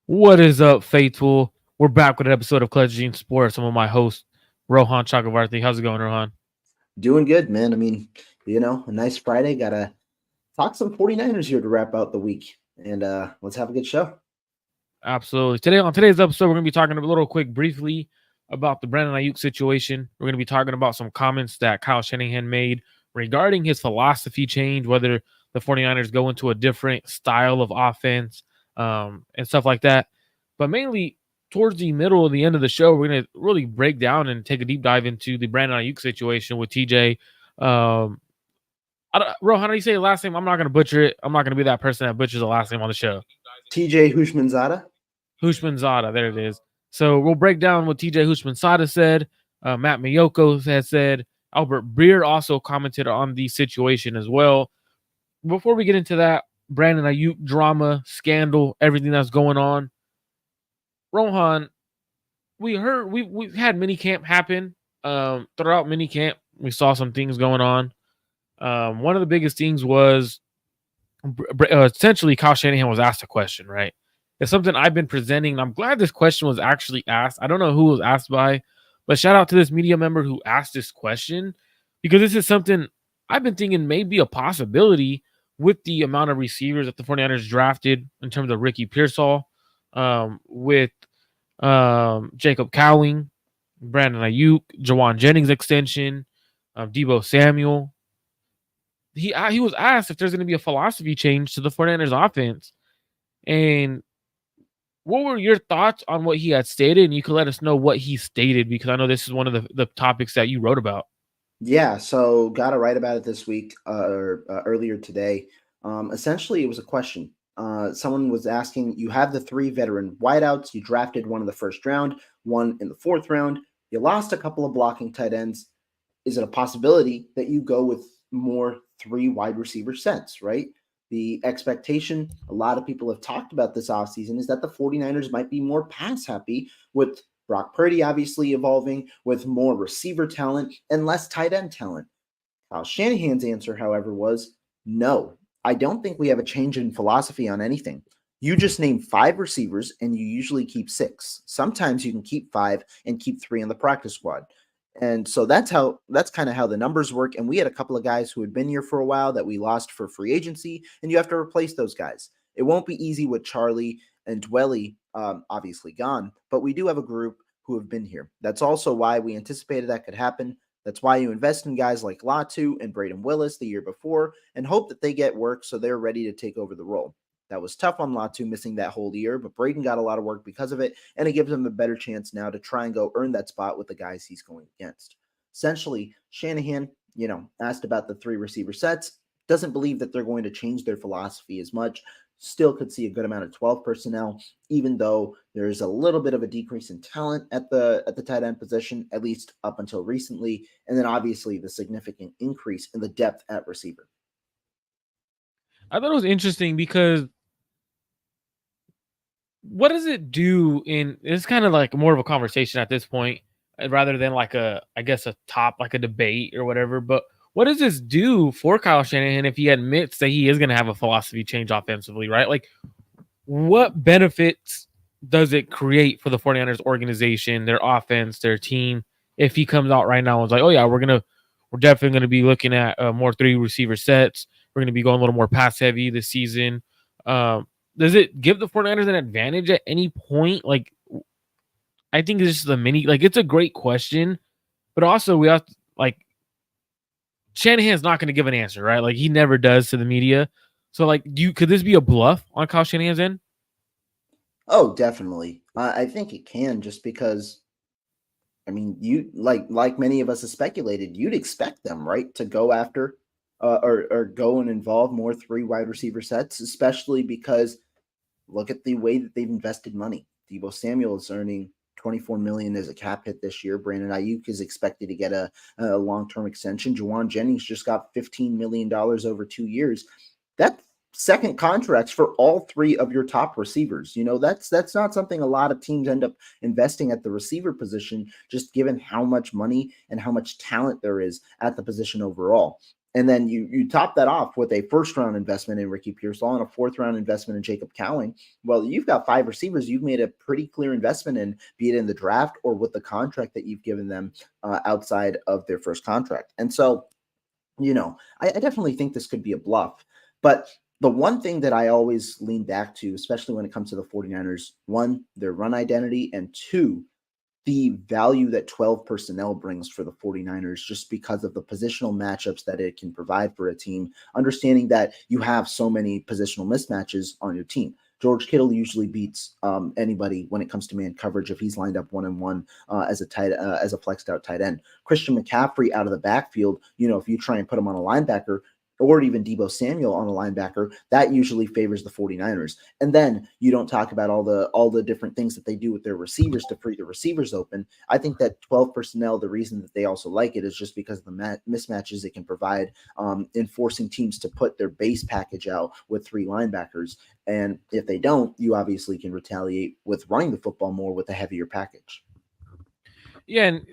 What is up, faithful? We're back with an episode of Clutch Gene Sports. I'm with my host, Rohan Chakravarthi. How's it going, Rohan? Doing good, man. A nice Friday. Gotta talk some 49ers here to wrap out the week. And let's have a good show. Absolutely. On today's episode, we're going to be talking a little quick briefly about the Brandon Aiyuk situation. We're going to be talking about some comments that Kyle Shanahan made regarding his philosophy change, whether the 49ers go into a different style of offense and stuff like that. But mainly towards the middle of the end of the show, we're going to really break down and take a deep dive into the Brandon Aiyuk situation with TJ. Rohan, how do you say the last name? I'm not going to butcher it. I'm not going to be that person that butchers the last name on the show. TJ Hushmanzada. Hushmanzada, there it is. So we'll break down what TJ Hushmanzada said. Matt Miyoko has said. Albert Breer also commented on the situation as well. Before we get into that, Brandon Aiyuk drama, scandal, everything that's going on. Rohan, we had mini camp happen. Throughout mini camp, we saw some things going on. One of the biggest things was essentially Kyle Shanahan was asked a question, right? It's something I've been presenting, and I'm glad this question was actually asked. I don't know who it was asked by, but shout out to this media member who asked this question because this is something I've been thinking may be a possibility with the amount of receivers that the 49ers drafted in terms of Ricky Pearsall, with Jacob Cowing, Brandon Aiyuk, Jawan Jennings extension, Debo Samuel. He was asked if there's going to be a philosophy change to the 49ers offense. And what were your thoughts on what he had stated? And you could let us know what he stated because I know this is one of the topics that you wrote about. Yeah, so got to write about it this week or earlier today. Essentially, it was a question. Someone was asking, you have the three veteran wideouts. You drafted one in the first round, one in the fourth round. You lost a couple of blocking tight ends. Is it a possibility that you go with more three wide receiver sets, right? The expectation, a lot of people have talked about this offseason, is that the 49ers might be more pass happy with Brock Purdy obviously evolving, with more receiver talent and less tight end talent. Kyle Shanahan's answer, however, was no. I don't think we have a change in philosophy on anything. You just name five receivers and you usually keep six. Sometimes you can keep five and keep three on the practice squad. And so that's kind of how the numbers work. And we had a couple of guys who had been here for a while that we lost for free agency, and you have to replace those guys. It won't be easy with Charlie and Dwelly obviously gone, but we do have a group who have been here. That's also why we anticipated that could happen. That's why you invest in guys like Latu and Braden Willis the year before and hope that they get work so they're ready to take over the role. That was tough on Latu missing that whole year, but Braden got a lot of work because of it, and it gives him a better chance now to try and go earn that spot with the guys he's going against. Essentially, Shanahan, asked about the three receiver sets, doesn't believe that they're going to change their philosophy as much. Still could see a good amount of 12 personnel, even though there's a little bit of a decrease in talent at the tight end position, at least up until recently, and then obviously the significant increase in the depth at receiver. I thought it was interesting because what does it do in it's kind of like more of a conversation at this point rather than like I guess a top like a debate or whatever, but what does this do for Kyle Shanahan if he admits that he is going to have a philosophy change offensively, right? Like what benefits does it create for the 49ers organization, their offense, their team if he comes out right now and is like, "Oh yeah, we're definitely going to be looking at more three receiver sets. We're going to be going a little more pass heavy this season." Does it give the 49ers an advantage at any point? Like, I think this is it's a great question, but also we have to, like, Shanahan's not going to give an answer, right? Like, he never does to the media. So, like, could this be a bluff on Kyle Shanahan's end? Oh, definitely. I think it can, just because you like many of us have speculated, you'd expect them, right, to go after or go and involve more three wide receiver sets, especially because look at the way that they've invested money. Debo Samuel is earning $24 million as a cap hit this year. Brandon Aiyuk is expected to get a long-term extension. Jawan Jennings just got $15 million over 2 years. That's second contracts for all three of your top receivers. That's not something a lot of teams end up investing at the receiver position, just given how much money and how much talent there is at the position overall. And then you top that off with a first-round investment in Ricky Pearsall and a fourth-round investment in Jacob Cowling. Well, you've got 5 receivers you've made a pretty clear investment in, be it in the draft or with the contract that you've given them outside of their first contract. And so, I definitely think this could be a bluff. But the one thing that I always lean back to, especially when it comes to the 49ers, one, their run identity, and two, the value that 12 personnel brings for the 49ers just because of the positional matchups that it can provide for a team, understanding that you have so many positional mismatches on your team. George Kittle usually beats anybody when it comes to man coverage if he's lined up 1-on-1 as a flexed out tight end. Christian McCaffrey out of the backfield, if you try and put him on a linebacker, or even Deebo Samuel on a linebacker, that usually favors the 49ers. And then you don't talk about all the different things that they do with their receivers to free the receivers open. I think that 12 personnel, the reason that they also like it is just because of the mismatches it can provide in forcing teams to put their base package out with 3 linebackers. And if they don't, you obviously can retaliate with running the football more with a heavier package. Yeah, and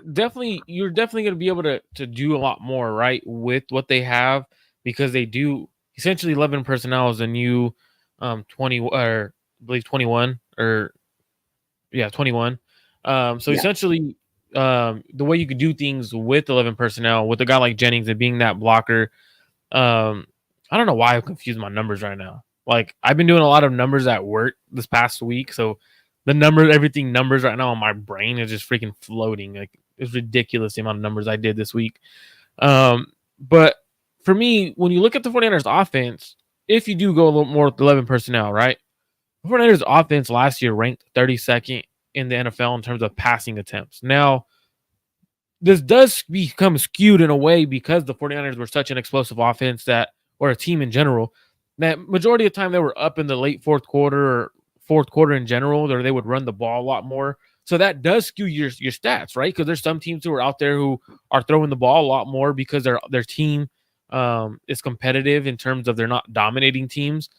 you're definitely going to be able to do a lot more, right, with what they have, because they do essentially 11 personnel is a new 20 or I believe 21 or 21. Essentially the way you could do things with 11 personnel with a guy like Jennings and being that blocker. I don't know why I'm confused my numbers right now. Like, I've been doing a lot of numbers at work this past week, so everything numbers right now on my brain is just freaking floating. Like, it's ridiculous the amount of numbers I did this week. But for me, when you look at the 49ers offense, if you do go a little more with 11 personnel, right? The 49ers offense last year ranked 32nd in the NFL in terms of passing attempts. Now, this does become skewed in a way because the 49ers were such an explosive offense or a team in general, that majority of the time they were up in the late fourth quarter or fourth quarter in general, or they would run the ball a lot more. So that does skew your stats, right? Because there's some teams who are out there who are throwing the ball a lot more because their team is competitive in terms of they're not dominating teams.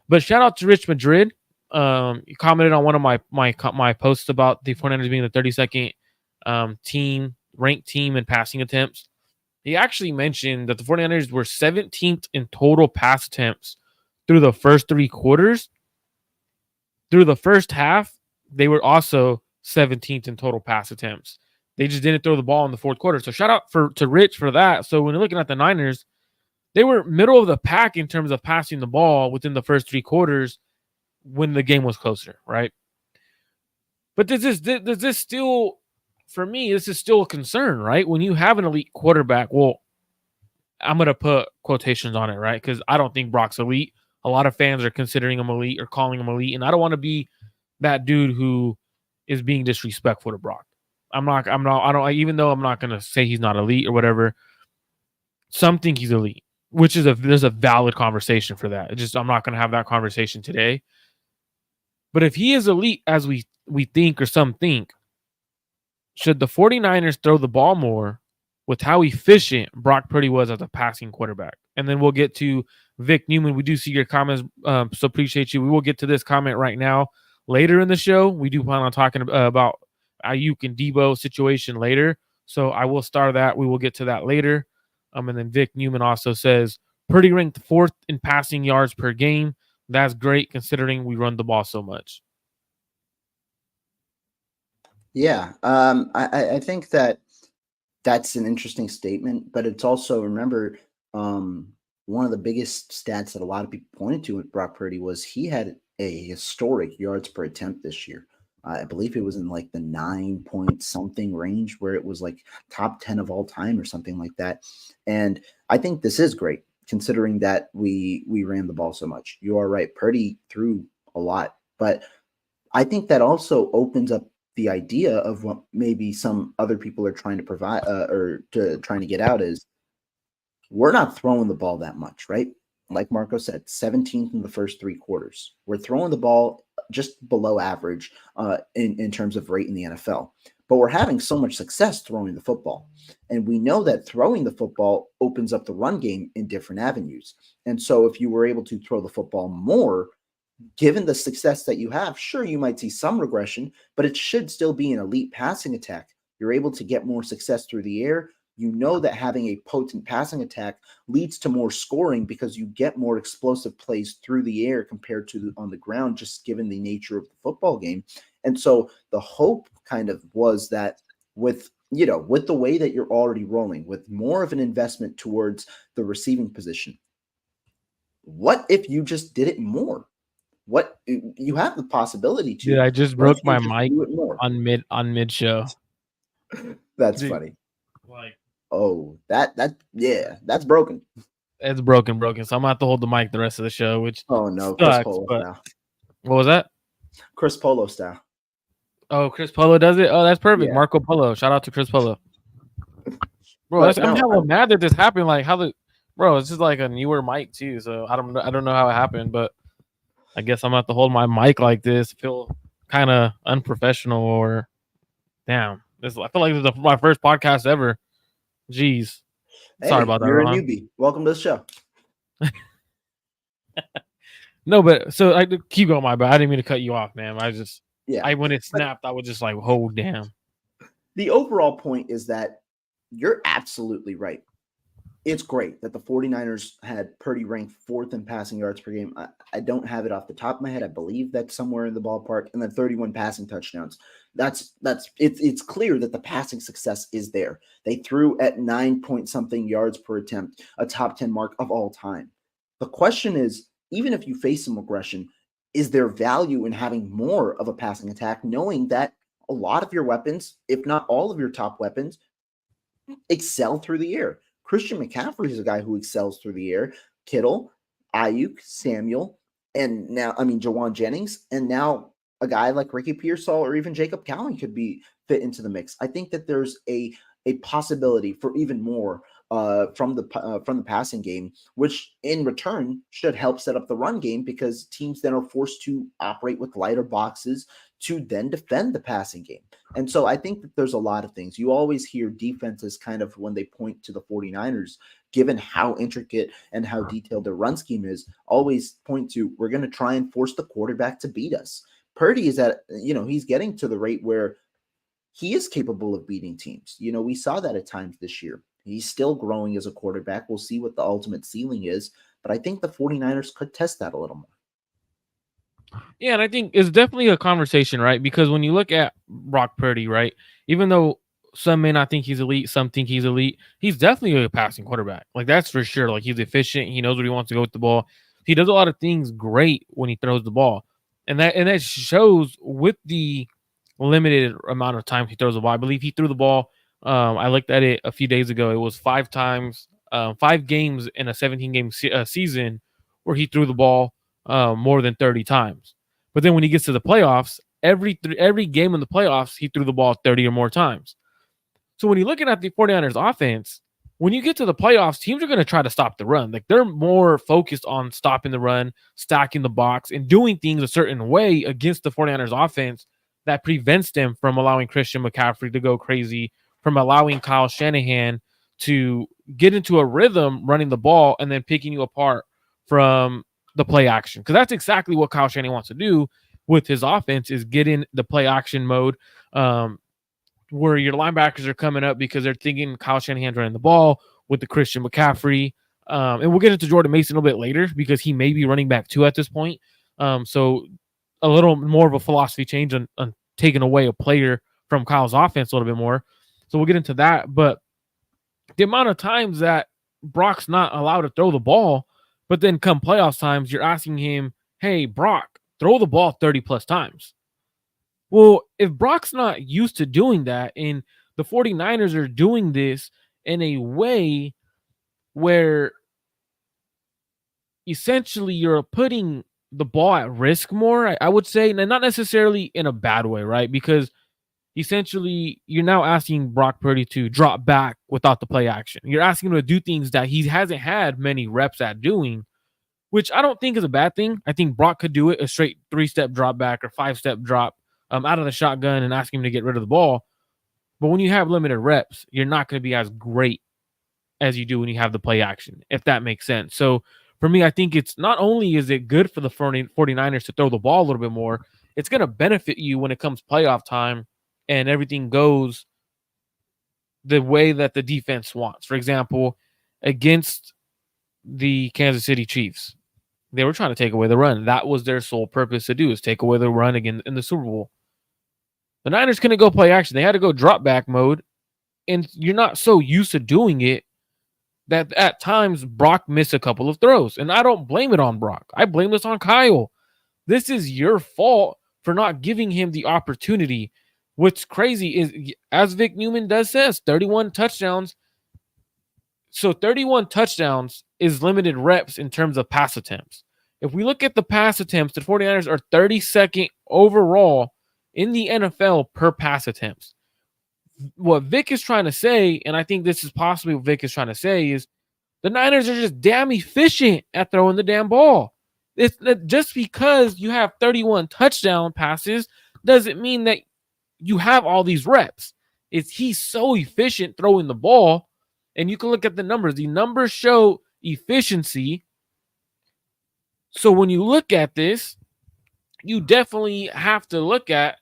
But shout out to Rich Madrid. He commented on one of my posts about the 49ers being the 32nd ranked team in passing attempts. He actually mentioned that the 49ers were 17th in total pass attempts through the first 3 quarters. Through the first half, they were also 17th in total pass attempts. They just didn't throw the ball in the fourth quarter. So shout out to Rich for that. So when you're looking at the Niners, they were middle of the pack in terms of passing the ball within the first 3 quarters when the game was closer, right? But does this still, for me, this is still a concern, right? When you have an elite quarterback, well, I'm going to put quotations on it, right? Because I don't think Brock's elite. A lot of fans are considering him elite or calling him elite, and I don't want to be that dude who is being disrespectful to Brock. Even though I'm not going to say he's not elite or whatever, some think he's elite, which is there's a valid conversation for that. I'm not going to have that conversation today. But if he is elite as we think or some think, should the 49ers throw the ball more with how efficient Brock Purdy was as a passing quarterback? And then we'll get to Vic Newman. We do see your comments, so appreciate you. We will get to this comment right now later in the show. We do plan on talking about Aiyuk and Deebo situation later, so I will start that. We will get to that later. And then Vic Newman also says, Purdy ranked 4th in passing yards per game. That's great considering we run the ball so much. Yeah, I think that's an interesting statement, but it's also, remember, one of the biggest stats that a lot of people pointed to with Brock Purdy was he had a historic yards per attempt this year. I believe it was in like the 9 point something range, where it was like top 10 of all time or something like that. And I think this is great considering that we ran the ball so much. You are right. Purdy threw a lot, but I think that also opens up the idea of what maybe some other people are trying to provide trying to get out is, we're not throwing the ball that much, right? Like Marco said, 17th in the first 3 quarters. We're throwing the ball just below average in terms of rate in the NFL. But we're having so much success throwing the football. And we know that throwing the football opens up the run game in different avenues. And so if you were able to throw the football more, given the success that you have, sure, you might see some regression, but it should still be an elite passing attack. You're able to get more success through the air. You know that having a potent passing attack leads to more scoring because you get more explosive plays through the air compared to on the ground, just given the nature of the football game. And so the hope kind of was that with the way that you're already rolling, with more of an investment towards the receiving position, what if you just did it more? What you have the possibility Dude, to. I just What if broke you my just mic do it more? on mid show. That's Dude, funny. like Oh, yeah, that's broken. it's broken. So I'm gonna have to hold the mic the rest of the show, which Oh no, Chris sucks. Polo But style. what was that? Chris Polo style. Oh, Chris Polo does it. Oh, that's perfect. Yeah, Marco Polo. Shout out to Chris Polo. Bro, but I'm no, hella mad that this happened. Like how the bro, it's just like a newer mic too. So I don't know how it happened, but I guess I'm gonna have to hold my mic like this. Feel kind of unprofessional or damn. I feel like this is my first podcast ever. Jeez. Sorry hey, about that, you're a Rohan. newbie. Welcome to the show. No, but so I keep going, my bad. I didn't mean to cut you off, man. Yeah, I when it but snapped, I was just like, oh damn. the overall point is that you're absolutely right. It's great that the 49ers had Purdy ranked fourth in passing yards per game. I don't have it off the top of my head. I believe that's somewhere in the ballpark. And then 31 passing touchdowns. It's clear that the passing success is there. They threw at 9 point something yards per attempt, a top 10 mark of all time. The question is, even if you face some aggression, is there value in having more of a passing attack, knowing that a lot of your weapons, if not all of your top weapons, excel through the air? Christian McCaffrey is a guy who excels through the air. Kittle, Ayuk, Samuel, and now, Jawan Jennings, and now a guy like Ricky Pearsall or even Jacob Cowan could be fit into the mix. I think that there's a possibility for even more from the passing game, which in return should help set up the run game because teams then are forced to operate with lighter boxes to then defend the passing game. And so I think that there's a lot of things. You always hear defenses kind of when they point to the 49ers, given how intricate and how detailed their run scheme is, always point to we're going to try and force the quarterback to beat us. Purdy is he's getting to the rate where he is capable of beating teams. We saw that at times this year. He's still growing as a quarterback. We'll see what the ultimate ceiling is, but I think the 49ers could test that a little more. Yeah, and I think it's definitely a conversation, right? Because when you look at Brock Purdy, right, even though some may not think he's elite, some think he's elite, he's definitely a passing quarterback. Like that's for sure. Like he's efficient. He knows what he wants to go with the ball. He does a lot of things great when he throws the ball, and that shows with the limited amount of times he throws the ball. I believe he threw the ball. I looked at it a few days ago. It was 5 times, 5 games in a 17-game season where he threw the ball more than 30 times. But then when he gets to the playoffs, every game in the playoffs, he threw the ball 30 or more times. So when you're looking at the 49ers offense, when you get to the playoffs, teams are going to try to stop the run. Like they're more focused on stopping the run, stacking the box, and doing things a certain way against the 49ers offense that prevents them from allowing Christian McCaffrey to go crazy, from allowing Kyle Shanahan to get into a rhythm running the ball and then picking you apart from the play action. Because that's exactly what Kyle Shanahan wants to do with his offense is get in the play action mode. Where your linebackers are coming up because they're thinking Kyle Shanahan's running the ball with the Christian McCaffrey. And we'll get into Jordan Mason a little bit later because he may be running back 2 at this point. So a little more of a philosophy change on taking away a player from Kyle's offense a little bit more. So we'll get into that. But the amount of times that Brock's not allowed to throw the ball, but then come playoffs times, you're asking him, hey, Brock, throw the ball 30 plus times. Well, if Brock's not used to doing that and the 49ers are doing this in a way where essentially you're putting the ball at risk more, I would say, and not necessarily in a bad way, right? Because essentially you're now asking Brock Purdy to drop back without the play action. You're asking him to do things that he hasn't had many reps at doing, which I don't think is a bad thing. I think Brock could do it, a straight 3-step drop back or 5-step drop out of the shotgun and ask him to get rid of the ball. But when you have limited reps, you're not going to be as great as you do when you have the play action, if that makes sense. So for me, I think it's not only is it good for the 49ers to throw the ball a little bit more, it's going to benefit you when it comes playoff time and everything goes the way that the defense wants. For example, against the Kansas City Chiefs, they were trying to take away the run. That was their sole purpose to do, is take away the run again in the Super Bowl. The Niners couldn't go play action. They had to go drop back mode. And you're not so used to doing it that at times Brock missed a couple of throws. And I don't blame it on Brock. I blame this on Kyle. This is your fault for not giving him the opportunity. What's crazy is, as Vic Newman says, 31 touchdowns. So 31 touchdowns is limited reps in terms of pass attempts. If we look at the pass attempts, the 49ers are 32nd overall in the NFL per pass attempts. What Vic is trying to say, and I think this is possibly what Vic is trying to say, is the Niners are just damn efficient at throwing the damn ball. It's just because you have 31 touchdown passes doesn't mean that you have all these reps. He's so efficient throwing the ball, and you can look at the numbers. The numbers show efficiency. So when you look at this, you definitely have to look at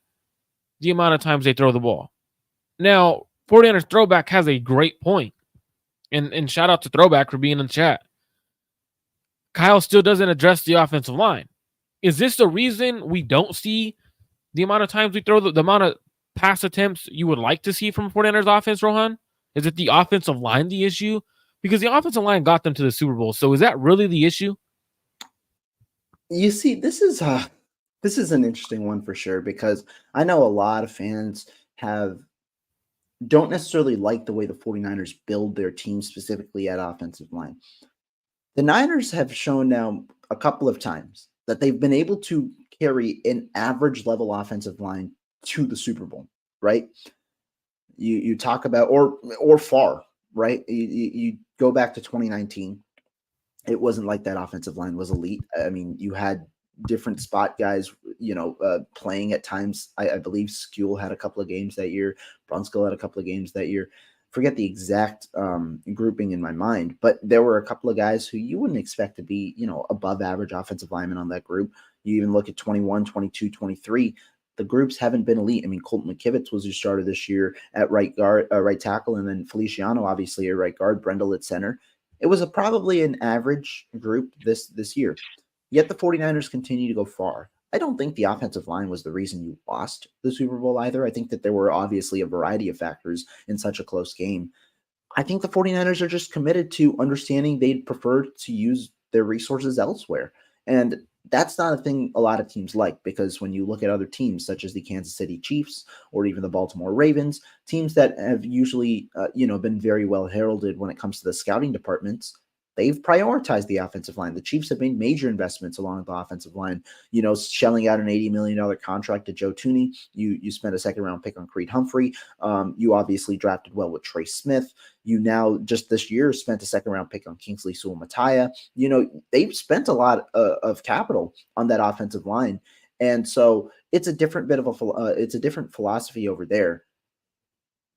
the amount of times they throw the ball. Now, 49ers Throwback has a great point. And shout out to Throwback for being in the chat. Kyle still doesn't address the offensive line. Is this the reason we don't see the amount of times we throw the amount of pass attempts you would like to see from 49ers offense, Rohan? Is it the offensive line the issue? Because the offensive line got them to the Super Bowl. So is that really the issue? You see, this is an interesting one for sure, because I know a lot of fans don't necessarily like the way the 49ers build their team, specifically at offensive line. The Niners have shown now a couple of times that they've been able to carry an average level offensive line to the Super Bowl, right? You talk about or far, right? You go back to 2019. It wasn't like that offensive line was elite. I mean, you had different spot guys, playing at times. I believe Skule had a couple of games that year. Brunskill had a couple of games that year. Forget the exact grouping in my mind, but there were a couple of guys who you wouldn't expect to be, above average offensive linemen on that group. You even look at 21, 22, 23. The groups haven't been elite. I mean, Colton McKivitz was your starter this year at right tackle, and then Feliciano, obviously, at right guard, Brendel at center. It was probably an average group this year. Yet the 49ers continue to go far. I don't think the offensive line was the reason you lost the Super Bowl either. I think that there were obviously a variety of factors in such a close game. I think the 49ers are just committed to understanding they'd prefer to use their resources elsewhere. And that's not a thing a lot of teams like, because when you look at other teams such as the Kansas City Chiefs or even the Baltimore Ravens, teams that have usually been very well heralded when it comes to the scouting departments, they've prioritized the offensive line. The Chiefs have made major investments along the offensive line, shelling out an $80 million contract to Joe Tooney. You spent a second-round pick on Creed Humphrey. You obviously drafted well with Trey Smith. You now, just this year, spent a second-round pick on Kingsley Sewell-Mattia. They've spent a lot of capital on that offensive line. And so it's a different it's a different philosophy over there.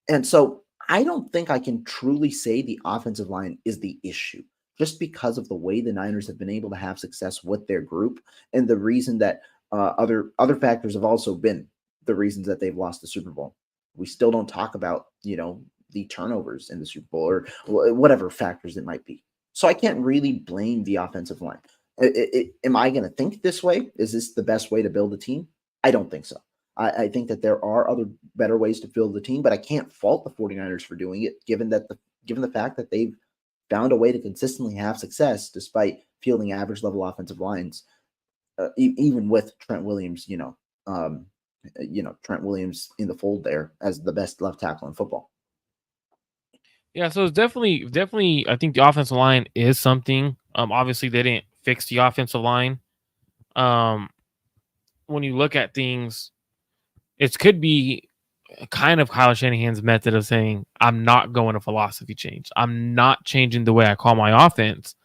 And so I don't think I can truly say the offensive line is the issue, just because of the way the Niners have been able to have success with their group, and the reason that other factors have also been the reasons that they've lost the Super Bowl. We still don't talk about, the turnovers in the Super Bowl or whatever factors it might be. So I can't really blame the offensive line. Am I going to think this way? Is this the best way to build a team? I don't think so. I think that there are other better ways to build the team, but I can't fault the 49ers for doing it, given the fact that they've found a way to consistently have success despite fielding average level offensive lines, even with Trent Williams, Trent Williams in the fold there as the best left tackle in football. Yeah, so it's definitely, I think the offensive line is something. Obviously they didn't fix the offensive line. When you look at things, it could be kind of Kyle Shanahan's method of saying, I'm not going to philosophy change. I'm not changing the way I call my offense.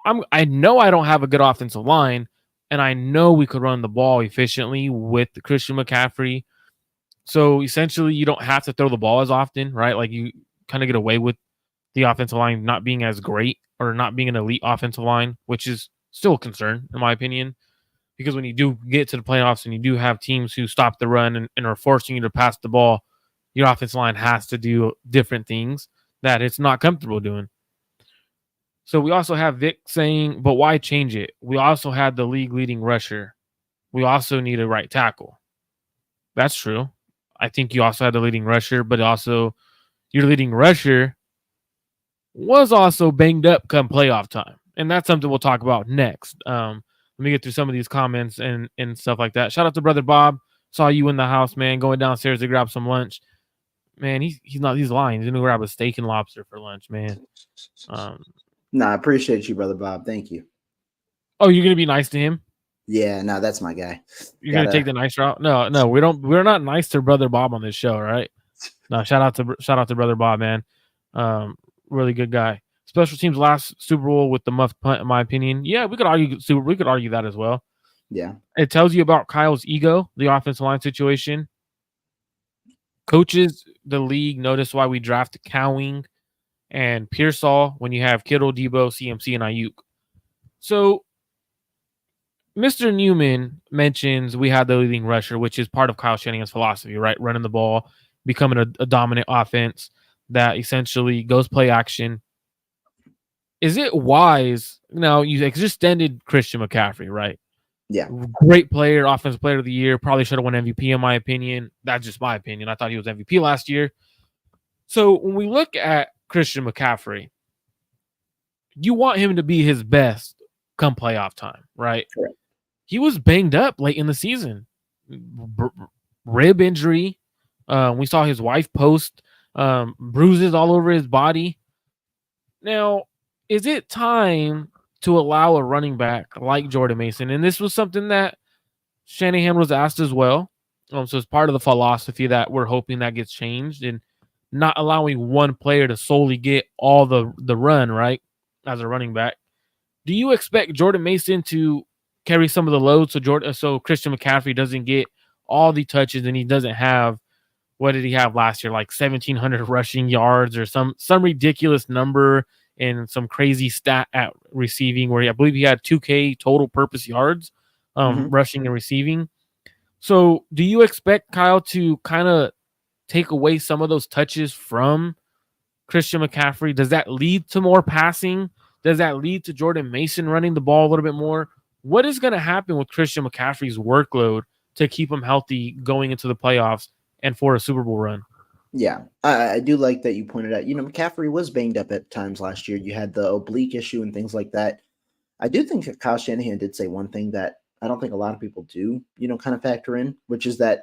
I know I don't have a good offensive line, and I know we could run the ball efficiently with Christian McCaffrey. So essentially, you don't have to throw the ball as often, right? Like, you kind of get away with the offensive line not being as great or not being an elite offensive line, which is still a concern, in my opinion. Because when you do get to the playoffs and you do have teams who stop the run and are forcing you to pass the ball, your offensive line has to do different things that it's not comfortable doing. So we also have Vic saying, but why change it? We also had the league leading rusher. We also need a right tackle. That's true. I think you also had the leading rusher, but also your leading rusher was also banged up come playoff time. And that's something we'll talk about next. Let me get through some of these comments and stuff like that. Shout out to Brother Bob. Saw you in the house, man, going downstairs to grab some lunch. Man, he's lying. He's gonna grab a steak and lobster for lunch, man. I appreciate you, Brother Bob. Thank you. Oh, you're gonna be nice to him? Yeah, no, that's my guy. You're gonna take the nice route? No, we don't. We're not nice to Brother Bob on this show, right? No, shout out to Brother Bob, man. Really good guy. Special teams last Super Bowl with the muff punt, in my opinion. Yeah, we could argue that as well. Yeah, it tells you about Kyle's ego, the offensive line situation. Coaches, the league notice why we drafted Cowing and Pearsall when you have Kittle, Debo, CMC, and Aiyuk. So Mr. Newman mentions we had the leading rusher, which is part of Kyle Shanahan's philosophy, right? Running the ball, becoming a dominant offense that essentially goes play action. Is it wise? Now, you extended Christian McCaffrey, right? Yeah. Great player, offensive player of the year. Probably should have won MVP, in my opinion. That's just my opinion. I thought he was MVP last year. So when we look at Christian McCaffrey, you want him to be his best come playoff time, right? Correct. He was banged up late in the season. Rib injury. We saw his wife post bruises all over his body. Now, is it time to allow a running back like Jordan Mason? And this was something that Shanahan was asked as well. So it's part of the philosophy that we're hoping that gets changed and not allowing one player to solely get all the run, right, as a running back. Do you expect Jordan Mason to carry some of the load so Christian McCaffrey doesn't get all the touches and he doesn't have, what did he have last year, like 1,700 rushing yards or some ridiculous number and some crazy stat at receiving where I believe he had 2K total purpose yards rushing and receiving. So do you expect Kyle to kind of take away some of those touches from Christian McCaffrey? Does that lead to more passing? Does that lead to Jordan Mason running the ball a little bit more? What is going to happen with Christian McCaffrey's workload to keep him healthy going into the playoffs and for a Super Bowl run? Yeah, I do like that you pointed out. McCaffrey was banged up at times last year. You had the oblique issue and things like that. I do think that Kyle Shanahan did say one thing that I don't think a lot of people do, kind of factor in, which is that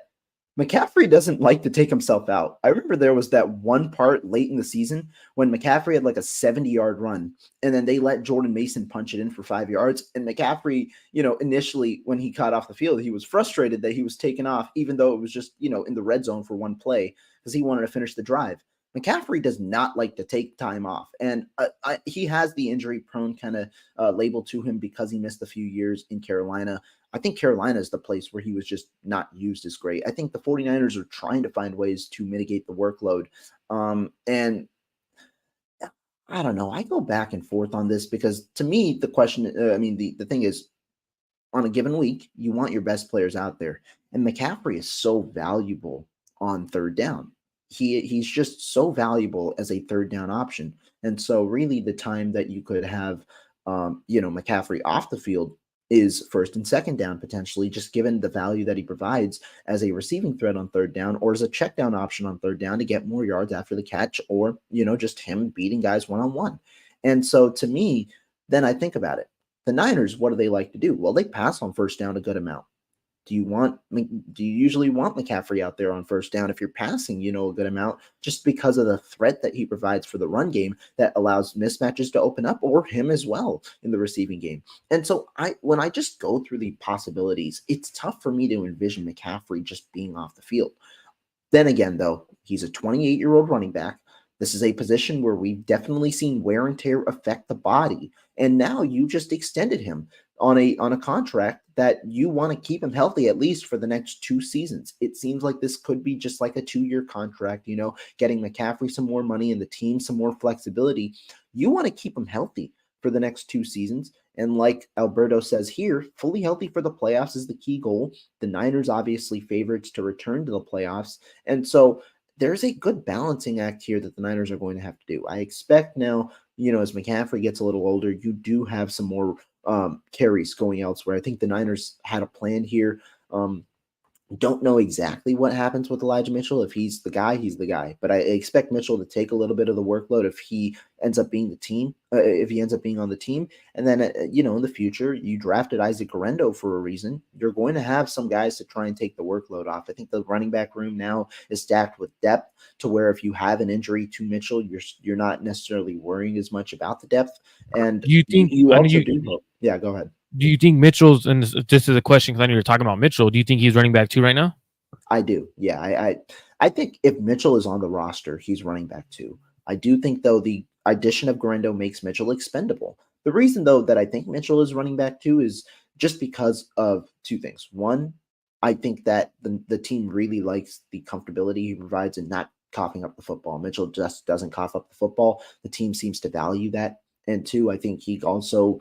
McCaffrey doesn't like to take himself out. I remember there was that one part late in the season when McCaffrey had like a 70-yard run, and then they let Jordan Mason punch it in for 5 yards. And McCaffrey, initially when he got off the field, he was frustrated that he was taken off, even though it was just, in the red zone for one play because he wanted to finish the drive. McCaffrey does not like to take time off, and he has the injury-prone kind of label to him because he missed a few years in Carolina. I think Carolina is the place where he was just not used as great. I think the 49ers are trying to find ways to mitigate the workload, and I don't know. I go back and forth on this because to me, the question, the thing is, on a given week, you want your best players out there, and McCaffrey is so valuable on third down. He's just so valuable as a third down option. And so really the time that you could have, McCaffrey off the field is first and second down, potentially, just given the value that he provides as a receiving threat on third down or as a check down option on third down to get more yards after the catch or, just him beating guys one-on-one. And so to me, then I think about it. The Niners, what do they like to do? Well, they pass on first down a good amount. Do you usually want McCaffrey out there on first down if you're passing, a good amount, just because of the threat that he provides for the run game that allows mismatches to open up, or him as well in the receiving game? And so when I just go through the possibilities, it's tough for me to envision McCaffrey just being off the field. Then again, though, he's a 28-year-old running back. This is a position where we've definitely seen wear and tear affect the body. And now you just extended him on a contract that you want to keep him healthy at least for the next 2 seasons. It seems like this could be just like a 2-year contract, getting McCaffrey some more money and the team some more flexibility. You want to keep him healthy for the next 2 seasons. And like Alberto says here, fully healthy for the playoffs is the key goal. The Niners obviously favorites to return to the playoffs. And so there's a good balancing act here that the Niners are going to have to do. I expect now, as McCaffrey gets a little older, you do have some more carries going elsewhere. I think the Niners had a plan here. Don't know exactly what happens with Elijah Mitchell. If he's the guy, he's the guy. But I expect Mitchell to take a little bit of the workload if he ends up being if he ends up being on the team. And then, in the future, you drafted Isaac Guerendo for a reason. You're going to have some guys to try and take the workload off. I think the running back room now is stacked with depth to where if you have an injury to Mitchell, you're not necessarily worrying as much about the depth. And Do you think? you I know also you. do. Yeah, go ahead. Do you think Mitchell's? And this is a question because I know you're talking about Mitchell. Do you think he's running back 2 right now? I do. Yeah, I think if Mitchell is on the roster, he's running back 2. I do think though the addition of Guerendo makes Mitchell expendable. The reason though that I think Mitchell is running back 2 is just because of two things. One, I think that the team really likes the comfortability he provides in not coughing up the football. Mitchell just doesn't cough up the football. The team seems to value that. And two, I think he also,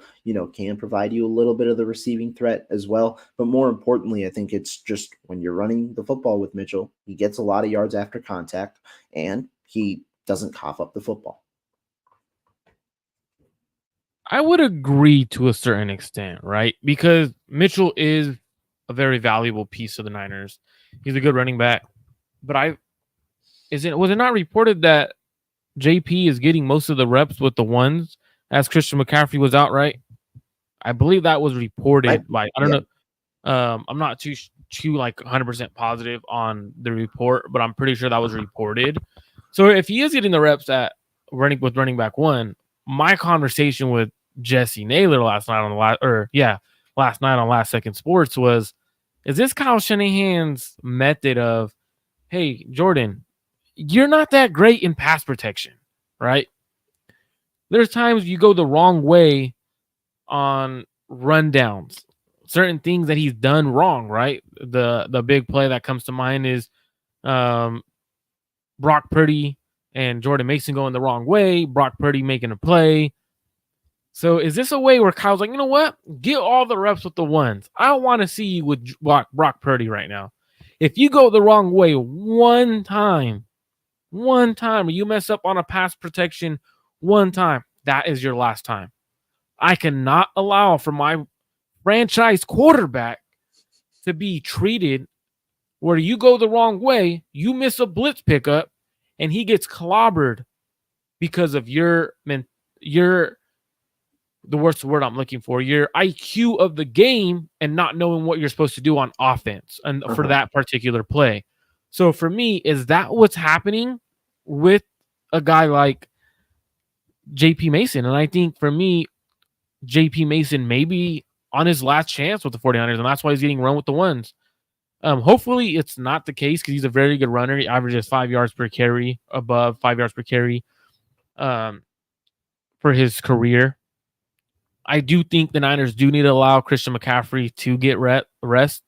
can provide you a little bit of the receiving threat as well. But more importantly, I think it's just when you're running the football with Mitchell, he gets a lot of yards after contact and he doesn't cough up the football. I would agree to a certain extent, right? Because Mitchell is a very valuable piece of the Niners. He's a good running back. But was it not reported that JP is getting most of the reps with the ones as Christian McCaffrey was out, right? I believe that was reported by I don't know. I'm not too like 100% positive on the report, but I'm pretty sure that was reported. So if he is getting the reps at running back 1, my conversation with Jesse Naylor last night on Last Second Sports was, is this Kyle Shanahan's method of, hey, Jordan, you're not that great in pass protection, right? There's times you go the wrong way on rundowns, certain things that he's done wrong, right? The big play that comes to mind is Brock Purdy and Jordan Mason going the wrong way, Brock Purdy making a play. So is this a way where Kyle's like, you know what? Get all the reps with the ones. I don't want to see you with Brock Purdy right now. If you go the wrong way one time, or you mess up on a pass protection one time, that is your last time. I cannot allow for my franchise quarterback to be treated where you go the wrong way, you miss a blitz pickup, and he gets clobbered because of your the worst word I'm looking for, your IQ of the game and not knowing what you're supposed to do on offense and for that particular play. So for me, is that what's happening with a guy like JP Mason? And I think for me, JP Mason may be on his last chance with the 49ers, and that's why he's getting run with the ones. Hopefully it's not the case because he's a very good runner. He averages 5 yards per carry, above 5 yards per carry for his career. I do think the Niners do need to allow Christian McCaffrey to get rest,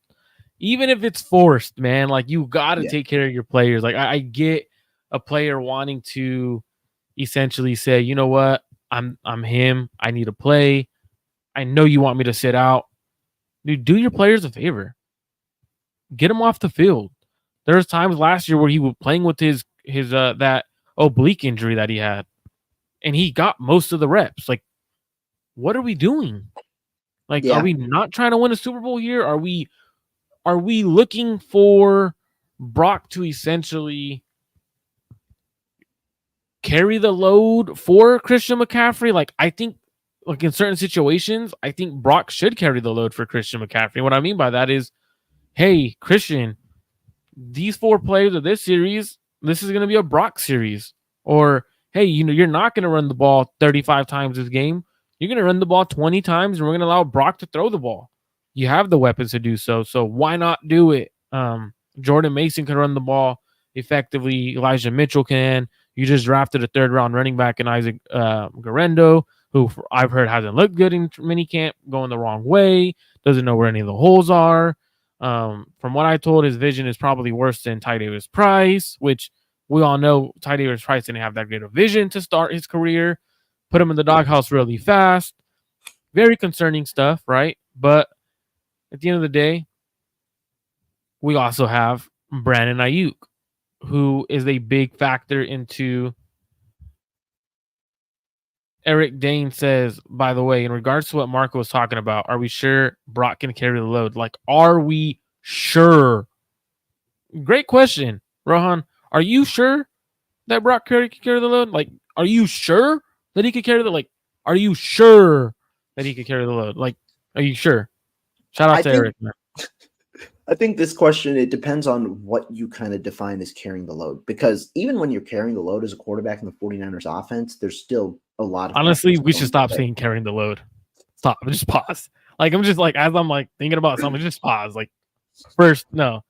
even if it's forced, man. Like, you got to take care of your players. Like, I get a player wanting to essentially say, you know what, I'm him. I need to play. I know you want me to sit out. Dude, do your players a favor. Get him off the field. There's times last year where he was playing with his that oblique injury that he had, and he got most of the reps. Like, what are we doing? Like, are we not trying to win a Super Bowl here? Are we looking for Brock to essentially carry the load for Christian McCaffrey? Like, I think, like, in certain situations, I think Brock should carry the load for Christian McCaffrey. What I mean by that is, hey, Christian, these 4 plays of this series, this is going to be a Brock series. Or, hey, you're not going to run the ball 35 times this game. You're going to run the ball 20 times, and we're going to allow Brock to throw the ball. You have the weapons to do so, so why not do it? Jordan Mason can run the ball effectively. Elijah Mitchell can. You just drafted a 3rd-round running back in Isaac Guerendo, who I've heard hasn't looked good in minicamp, going the wrong way, doesn't know where any of the holes are. From what I told, his vision is probably worse than Ty Davis Price, which we all know Ty Davis Price didn't have that great of vision to start his career. Put him in the doghouse really fast. Very concerning stuff, right? But at the end of the day, we also have Brandon Aiyuk. who is a big factor into. Eric Dane says, by the way, in regards to what Marco was talking about, are we sure Brock can carry the load? Like, are we sure? Great question, Rohan. Are you sure that Brock can carry the load? Like, are you sure that he could carry the are you sure that he could carry the load? Like, are you sure? Shout out I to think Eric. Man. I think this question, it depends on what you kind of define as carrying the load. Because even when you're carrying the load as a quarterback in the 49ers offense, there's still a lot of Honestly, factors we should going stop your way. saying carrying the load. Stop. Just pause. Like, I'm just like, as I'm like thinking about something, just pause. Like, first, no.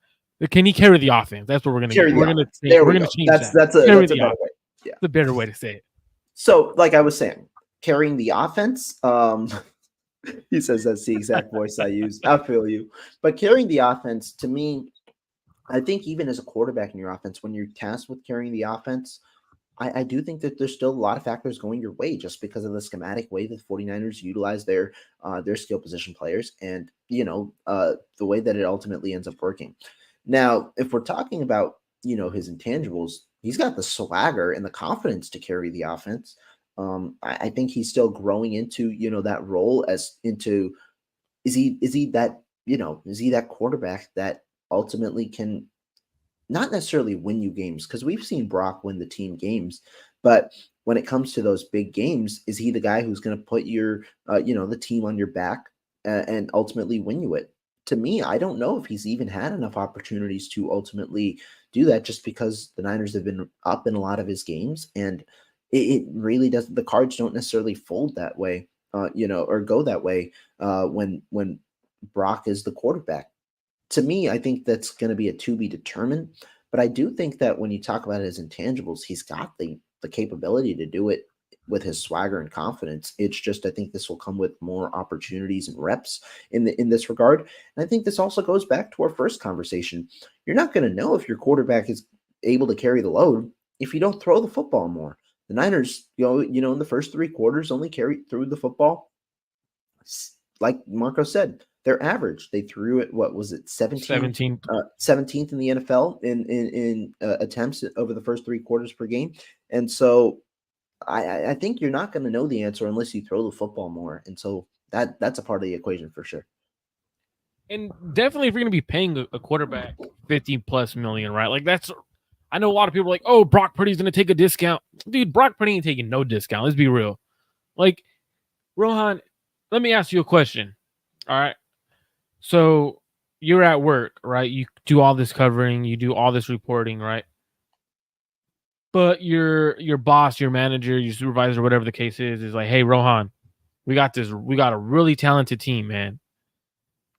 Can he carry the offense? That's what we're gonna Carry get. the We're gonna offense. There we're we gonna go. change That's that. that's a Carry that's a the better offense. way. Yeah. It's a better way to say it. So, like I was saying, carrying the offense, he says that's the exact voice I use. I feel you. But carrying the offense, to me, I think even as a quarterback in your offense, when you're tasked with carrying the offense, I do think that there's still a lot of factors going your way just because of the schematic way that the 49ers utilize their skill position players and, the way that it ultimately ends up working. Now, if we're talking about, his intangibles, he's got the swagger and the confidence to carry the offense. I think he's still growing into, that role as into is he that quarterback that ultimately can not necessarily win you games because we've seen Brock win the team games, but when it comes to those big games, is he the guy who's going to put the team on your back and ultimately win you it? To me, I don't know if he's even had enough opportunities to ultimately do that just because the Niners have been up in a lot of his games and it really doesn't, the cards don't necessarily fold that way, or go that way when Brock is the quarterback. To me, I think that's going to be a to be determined. But I do think that when you talk about his intangibles, he's got the capability to do it with his swagger and confidence. It's just I think this will come with more opportunities and reps in this regard. And I think this also goes back to our first conversation. You're not going to know if your quarterback is able to carry the load if you don't throw the football more. The Niners, in the first 3 quarters only carried through the football like Marco said, they're average. They threw it. What was it? 17. 17th in the NFL in attempts over the first 3 quarters per game. And so I think you're not going to know the answer unless you throw the football more. And so that's a part of the equation for sure. And definitely, if you're going to be paying a quarterback 50 plus million, right? Like that's, I know a lot of people are like, oh, Brock Purdy's going to take a discount. Dude, Brock Purdy ain't taking no discount. Let's be real. Like, Rohan, let me ask you a question. All right. So you're at work, right? You do all this covering, you do all this reporting, right? But your boss, your manager, your supervisor, whatever the case is like, hey, Rohan, we got a really talented team, man.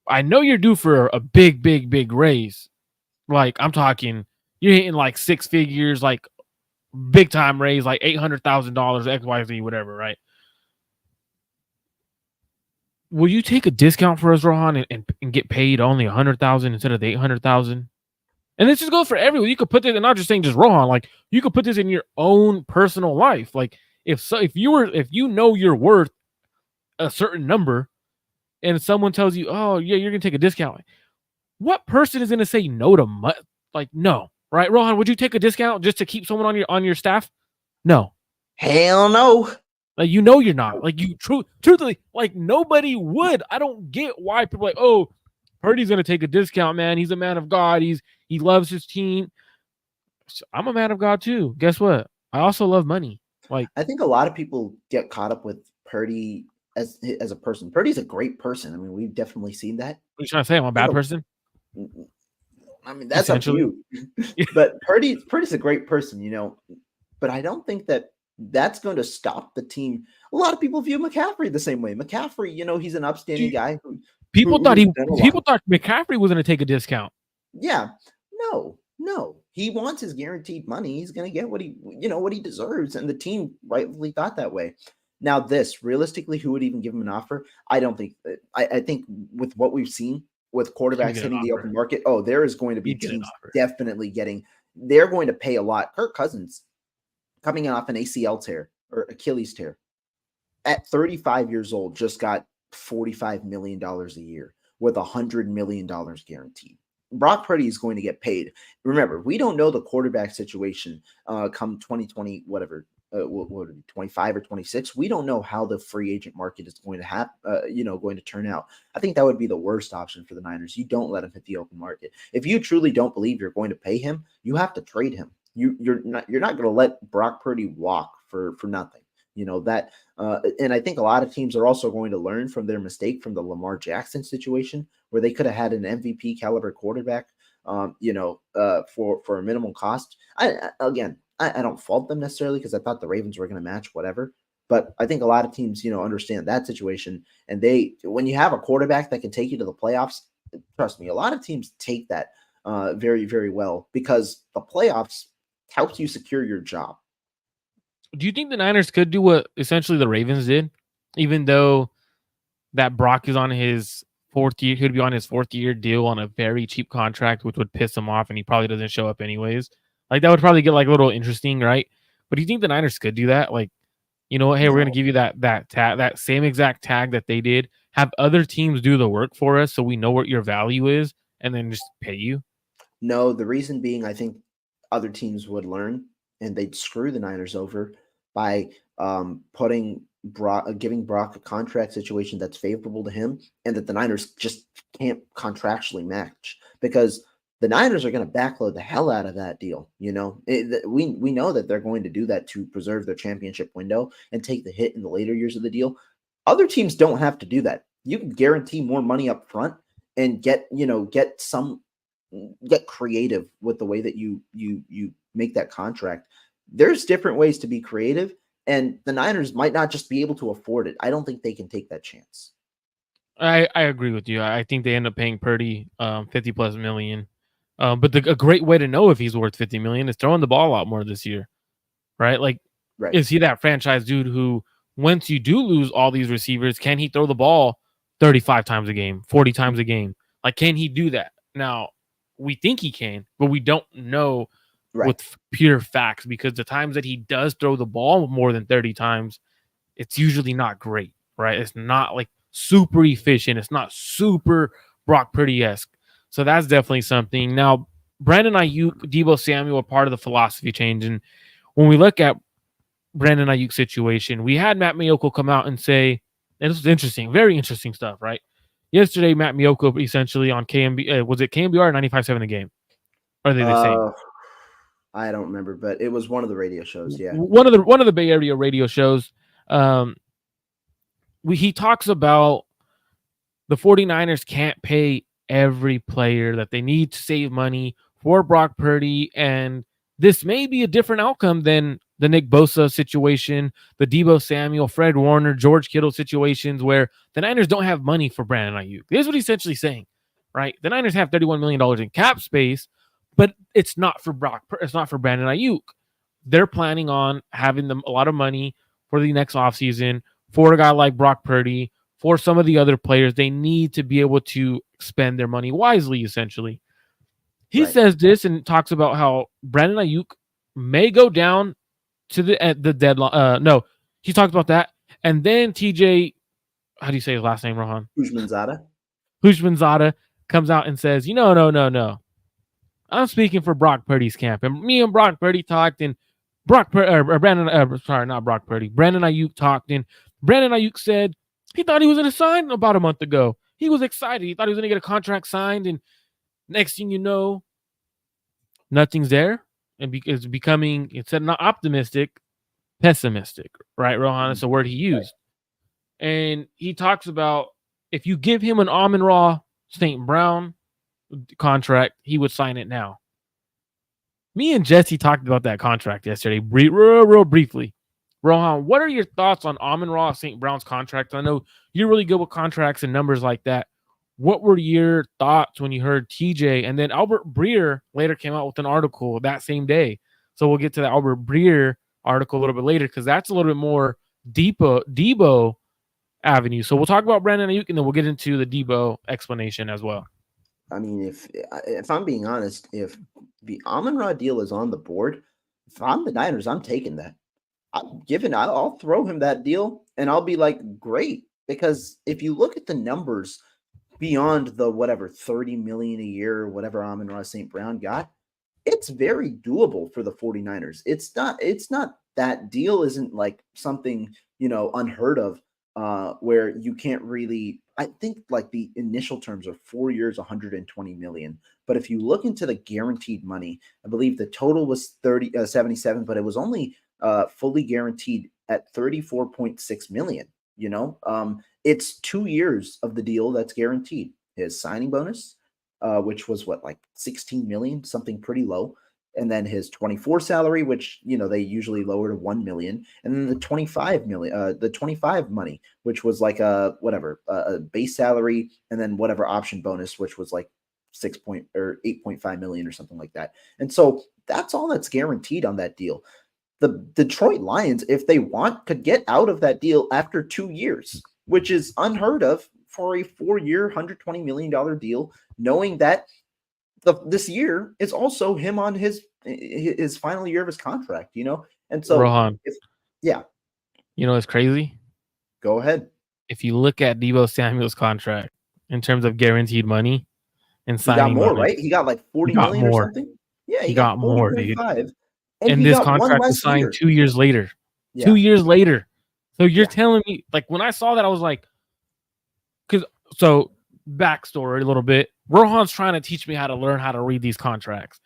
I know you're due for a big, big, big raise. Like, I'm talking, you're hitting like 6 figures, like big time raise, like $800,000, XYZ, whatever, right? Will you take a discount for us, Rohan, and get paid only 100,000 instead of the 800,000? And this just goes for everyone. You could put this, and not just saying just Rohan, like you could put this in your own personal life. Like if you know you're worth a certain number, and someone tells you, oh yeah, you're gonna take a discount, what person is gonna say no to like no, right? Rohan, would you take a discount just to keep someone on your staff? No. Hell no. Like you're not. Like you truthfully, like nobody would. I don't get why people are like, oh, Purdy's gonna take a discount, man. He's a man of God. He loves his team. I'm a man of God too. Guess what? I also love money. Like I think a lot of people get caught up with Purdy as a person. Purdy's a great person. I mean, we've definitely seen that. what are you trying to say? I'm a bad person? I mean, that's up to Essentially. you. But Purdy's a great person. But I don't think that's going to stop the team. A lot of people view McCaffrey the same way. McCaffrey, he's an upstanding guy People thought who's done a lot. people thought McCaffrey was going to take a discount. Yeah. No. He wants his guaranteed money. He's going to get what he deserves. And the team rightfully thought that way. Now, realistically, who would even give him an offer? I don't think. I think with what we've seen with quarterbacks hitting the open market, there is going to be teams definitely getting. They're going to pay a lot. Kirk Cousins coming off an ACL tear or Achilles tear at 35 years old just got $45 million a year with $100 million guaranteed. Brock Purdy is going to get paid. Remember, we don't know the quarterback situation come 2020, whatever, what 25 or 26. We don't know how the free agent market is going to going to turn out. I think that would be the worst option for the Niners. You don't let him hit the open market. If you truly don't believe you're going to pay him, you have to trade him. You're not going to let Brock Purdy walk for nothing. And I think a lot of teams are also going to learn from their mistake from the Lamar Jackson situation, where they could have had an MVP caliber quarterback, for a minimal cost. I don't fault them necessarily, because I thought the Ravens were going to match whatever. But I think a lot of teams, understand that situation. And when you have a quarterback that can take you to the playoffs, trust me, a lot of teams take that very, very well, because the playoffs helps you secure your job. Do you think the Niners could do what essentially the Ravens did, even though that Brock is on his fourth year? He'd be on his fourth-year deal on a very cheap contract, which would piss him off, and he probably doesn't show up anyways. Like, that would probably get like a little interesting, right? But do you think the Niners could do that? Like, hey, we're going to give you that same exact tag that they did. Have other teams do the work for us, so we know what your value is, and then just pay you. No, the reason being, I think other teams would learn, and they'd screw the Niners over by giving Brock a contract situation that's favorable to him, and that the Niners just can't contractually match, because the Niners are going to backload the hell out of that deal. We know that they're going to do that to preserve their championship window and take the hit in the later years of the deal. Other teams don't have to do that. You can guarantee more money up front and get creative with the way that you make that contract. There's different ways to be creative, and the Niners might not just be able to afford it. I don't think they can take that chance. I agree with you. I think they end up paying Purdy 50 plus million. But a great way to know if he's worth 50 million is throwing the ball out more this year, right? Like, Right. is he that franchise dude who, once you do lose all these receivers, can he throw the ball 35 times a game, 40 times a game? Like, can he do that? Now, we think he can, but we don't know with pure facts, because the times that he does throw the ball more than 30 times, it's usually not great, right? It's not like super efficient. It's not super Brock Purdy-esque. So that's definitely something. Now, Brandon Aiyuk, Deebo Samuel are part of the philosophy change. And when we look at Brandon Aiyuk's situation, we had Matt Miyoko come out and say, and this was interesting, very interesting stuff, right? Yesterday, Matt Miyoko essentially on KMB, was it KMBR or 95.7 The Game? Or are they the same? I don't remember, but it was one of the radio shows. Yeah, one of the Bay Area radio shows. He talks about the 49ers can't pay every player, that they need to save money for Brock Purdy, and this may be a different outcome than the Nick Bosa situation, the Deebo Samuel, Fred Warner, George Kittle situations, where the Niners don't have money for Brandon Aiyuk. This is what he's essentially saying, right? The Niners have $31 million in cap space, but it's not for Brandon Aiyuk. They're planning on having them a lot of money for the next offseason for a guy like Brock Purdy, for some of the other players. They need to be able to spend their money wisely, essentially. He says this and talks about how Brandon Aiyuk may go down to the deadline. No, he talks about that. And then TJ, how do you say his last name, Rohan? Houshmandzadeh comes out and says, no. I'm speaking for Brock Purdy's camp. And me and Brock Purdy talked, and Brandon Aiyuk talked, and Brandon Aiyuk said he thought he was going to sign about a month ago. He was excited. He thought he was going to get a contract signed, and next thing you know, nothing's there. And it's becoming, instead of not optimistic, pessimistic, right, Rohan? That's the word he used. And he talks about if you give him an Amon-Ra St. Brown contract, he would sign it now. Me and Jesse talked about that contract yesterday, real briefly. Rohan, what are your thoughts on Amon-Ra St. Brown's contract? I know you're really good with contracts and numbers like that. What were your thoughts when you heard TJ? And then Albert Breer later came out with an article that same day. So we'll get to the Albert Breer article a little bit later, because that's a little bit more Deebo avenue. So we'll talk about Brandon Aiyuk, and then we'll get into the Deebo explanation as well. I mean, if I'm being honest, if the Amon-Ra deal is on the board, if I'm the Niners, I'm taking that. I'll throw him that deal, and I'll be like, great. Because if you look at the numbers beyond the whatever 30 million a year or whatever Amon-Ra St. Brown got, it's very doable for the 49ers. It's not that deal isn't like something, unheard of, where you can't really. I think like the initial terms are 4 years, 120 million. But if you look into the guaranteed money, I believe the total was 77, but it was only fully guaranteed at 34.6 million. It's 2 years of the deal that's guaranteed. His signing bonus, which was what, like 16 million, something pretty low. And then his 24 salary, which, they usually lower to 1 million. And then the 25 million, the 25 money, which was like a base salary, and then whatever option bonus, which was like 8.5 million or something like that. And so that's all that's guaranteed on that deal. The Detroit Lions, if they want, could get out of that deal after 2 years, which is unheard of for a 4-year, $120 million deal, knowing that this year is also him on his final year of his contract, And so, Rohan, yeah, it's crazy. Go ahead. If you look at Deebo Samuel's contract in terms of guaranteed money and signing, he got more, money, right? He got like 40 million or something. Yeah, he got more, dude. 40.5, and And he this got one contract was less signed year. 2 years later. Yeah. 2 years later. So you're telling me, like, when I saw that, I was like, so backstory a little bit. Rohan's trying to teach me how to learn how to read these contracts.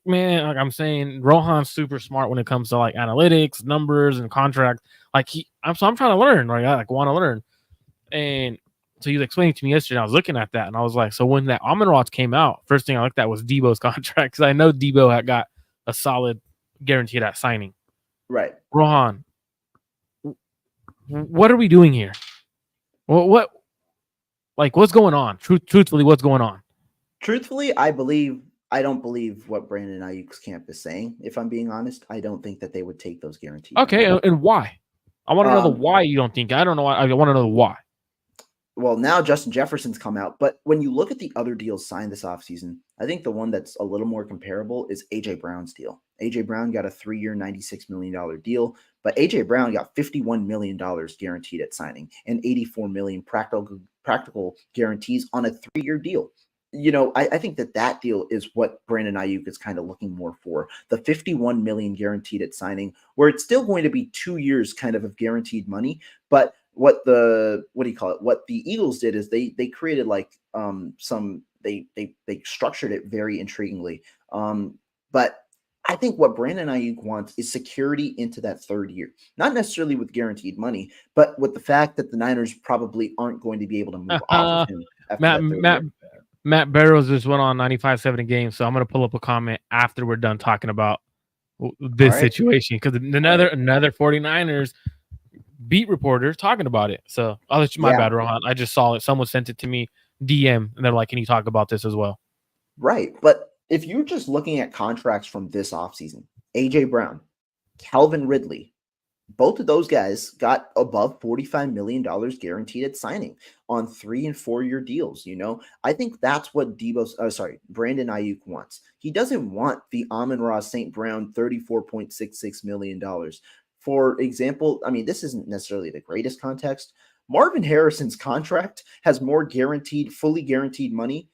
Man, like I'm saying, Rohan's super smart when it comes to like analytics, numbers, and contracts. Like I'm trying to learn. Like I want to learn. And so he was explaining to me yesterday. I was looking at that, and I was like, so when that Amon-Ra came out, first thing I looked at was Deebo's contract, because I know Deebo had got a solid guarantee at signing. Right. Rohan, what are we doing here? What what's going on? Truthfully, what's going on? Truthfully, I don't believe what Brandon Aiyuk's camp is saying. If I'm being honest, I don't think that they would take those guarantees. Okay, and why? I want to know the why you don't think. I don't know why. I want to know the why. Well, now Justin Jefferson's come out, but when you look at the other deals signed this offseason, I think the one that's a little more comparable is A.J. Brown's deal. A.J. Brown got a 3-year, $96 million deal, but A.J. Brown got $51 million guaranteed at signing and $84 million practical guarantees on a 3-year deal. I think that deal is what Brandon Aiyuk is kind of looking more for. The $51 million guaranteed at signing, where it's still going to be 2 years kind of guaranteed money, but what the Eagles did is they created like they structured it very intriguingly. But I think what Brandon Aiyuk wants is security into that 3rd year, not necessarily with guaranteed money, but with the fact that the Niners probably aren't going to be able to move off of him after that 3rd year. Matt Barrows just went on 95.7 games, so I'm going to pull up a comment after we're done talking about this situation, because another 49ers beat reporter talking about it. So I'll let you. My bad, Rohan. I just saw it. Someone sent it to me DM, and they're like, "Can you talk about this as well?" Right, but if you're just looking at contracts from this offseason, A.J. Brown, Calvin Ridley, both of those guys got above $45 million guaranteed at signing on 3- and 4-year deals. I think that's what Brandon Aiyuk wants. He doesn't want the Amon-Ra St. Brown $34.66 million. For example, I mean, this isn't necessarily the greatest context. Marvin Harrison's contract has more fully guaranteed money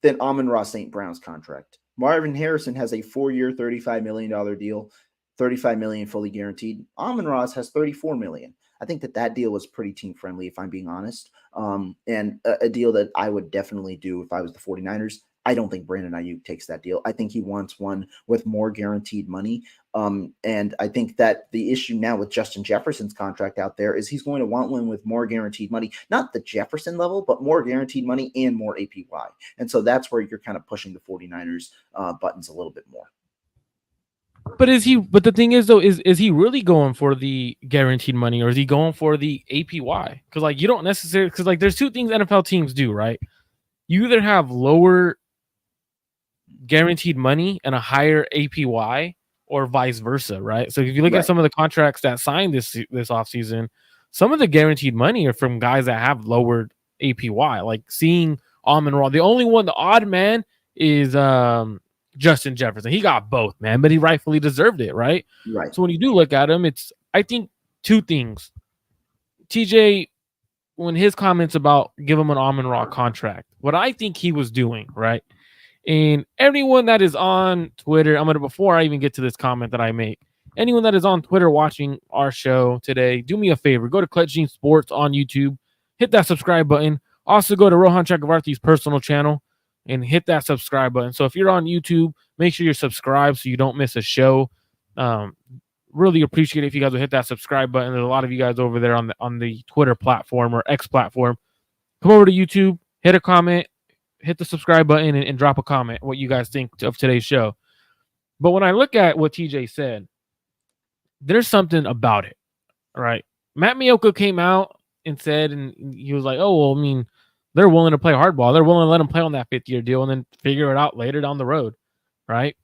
than Amon-Ra St. Brown's contract. Marvin Harrison has a 4-year, $35 million deal, $35 million fully guaranteed. Amon-Ra's has $34 million. I think that deal was pretty team friendly, if I'm being honest, and a deal that I would definitely do if I was the 49ers. I don't think Brandon Aiyuk takes that deal. I think he wants one with more guaranteed money. And I think that the issue now with Justin Jefferson's contract out there is he's going to want one with more guaranteed money, not the Jefferson level, but more guaranteed money and more APY. And so that's where you're kind of pushing the 49ers buttons a little bit more. But the thing is, though, is he really going for the guaranteed money, or is he going for the APY? Because like you don't necessarily, because like there's two things NFL teams do, right? You either have lower guaranteed money and a higher APY, or vice versa, right? So if you look at some of the contracts that signed this offseason, some of the guaranteed money are from guys that have lowered APY. Like seeing Amon-Ra, the odd man is Justin Jefferson. He got both, man, but he rightfully deserved it, right? Right. So when you do look at him, I think two things. TJ, when his comments about give him an Amon-Ra contract, what I think he was doing, right? And anyone that is on Twitter, before I even get to this comment that I make, anyone that is on Twitter watching our show today, do me a favor. Go to Clutch Gene Sports on YouTube, hit that subscribe button. Also go to Rohan Chakravarthi's personal channel and hit that subscribe button. So if you're on YouTube, make sure you're subscribed so you don't miss a show. Really appreciate it if you guys will hit that subscribe button. There's a lot of you guys over there on the Twitter platform or X platform. Come over to YouTube, hit a comment, hit the subscribe button, and drop a comment what you guys think of today's show. But when I look at what TJ said, there's something about it, right? Matt Miyoko came out and said, and he was like, oh, well, I mean, they're willing to play hardball. They're willing to let him play on that 5th-year deal and then figure it out later down the road, right?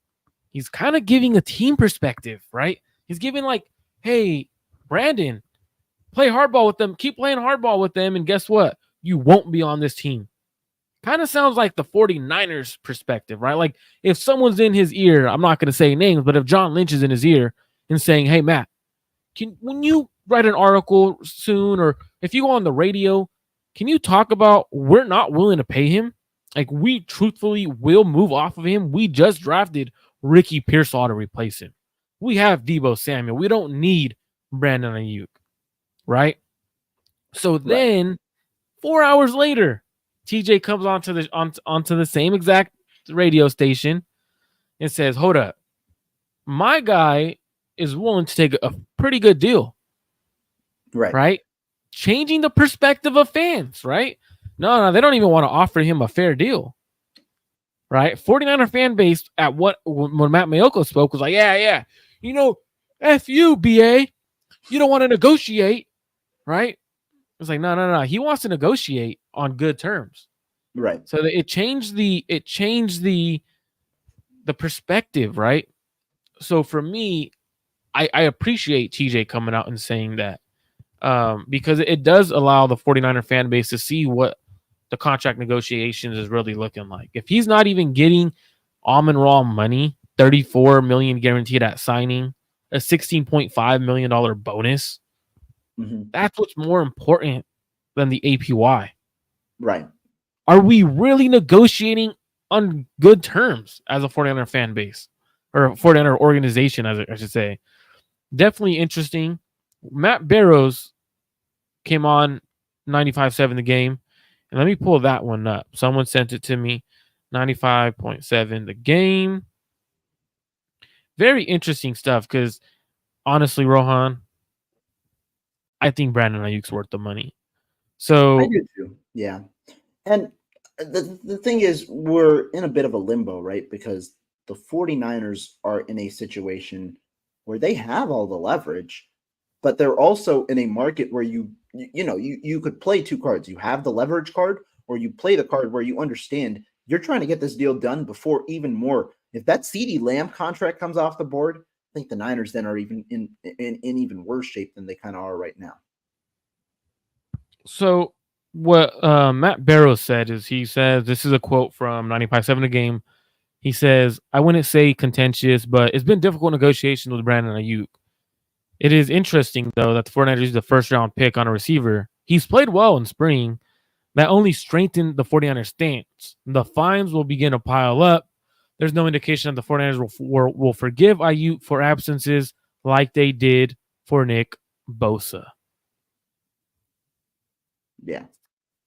He's kind of giving a team perspective, right? He's giving like, hey, Brandon, play hardball with them. Keep playing hardball with them. And guess what? You won't be on this team. Kind of sounds like the 49ers perspective, right? Like if someone's in his ear, I'm not going to say names, but if John Lynch is in his ear and saying, hey, Matt, when you write an article soon, or if you go on the radio, can you talk about we're not willing to pay him? Like we truthfully will move off of him. We just drafted Ricky Pearsall to replace him. We have Deebo Samuel. We don't need Brandon Aiyuk, right? So then 4 hours later, TJ comes onto the same exact radio station and says, hold up, my guy is willing to take a pretty good deal. Right? Changing the perspective of fans, right? No, they don't even want to offer him a fair deal. Right? 49er fan base when Matt Miyoko spoke was like, yeah. You know, F you, BA. You don't want to negotiate, right? It's like, no. He wants to negotiate on good terms. Right. So it changed the perspective, right? So for me, I appreciate TJ coming out and saying that because it does allow the 49er fan base to see what the contract negotiations is really looking like. If he's not even getting Amon-Ra money, $34 million guaranteed at signing, a $16.5 million bonus, that's what's more important than the APY. Right. Are we really negotiating on good terms as a 49er fan base or a 49er organization, as I should say? Definitely interesting. Matt Barrows came on 95.7 the game. And let me pull that one up. Someone sent it to me. 95.7 the game. Very interesting stuff because honestly, Rohan, I think Brandon Aiyuk's worth the money. So I do too. Yeah. And the thing is, we're in a bit of a limbo, right? Because the 49ers are in a situation where they have all the leverage, but they're also in a market where you could play two cards. You have the leverage card, or you play the card where you understand you're trying to get this deal done before even more. If that CeeDee Lamb contract comes off the board, I think the Niners then are even in even worse shape than they kind of are right now. So what Matt Barrows said is, he says, this is a quote from 95.7 the game. He says, I wouldn't say contentious, but it's been difficult negotiations with Brandon Aiyuk. It is interesting, though, that the 49ers used the first-round pick on a receiver. He's played well in spring. That only strengthened the 49ers' stance. The fines will begin to pile up. There's no indication that the 49ers will forgive Aiyuk for absences like they did for Nick Bosa. Yeah.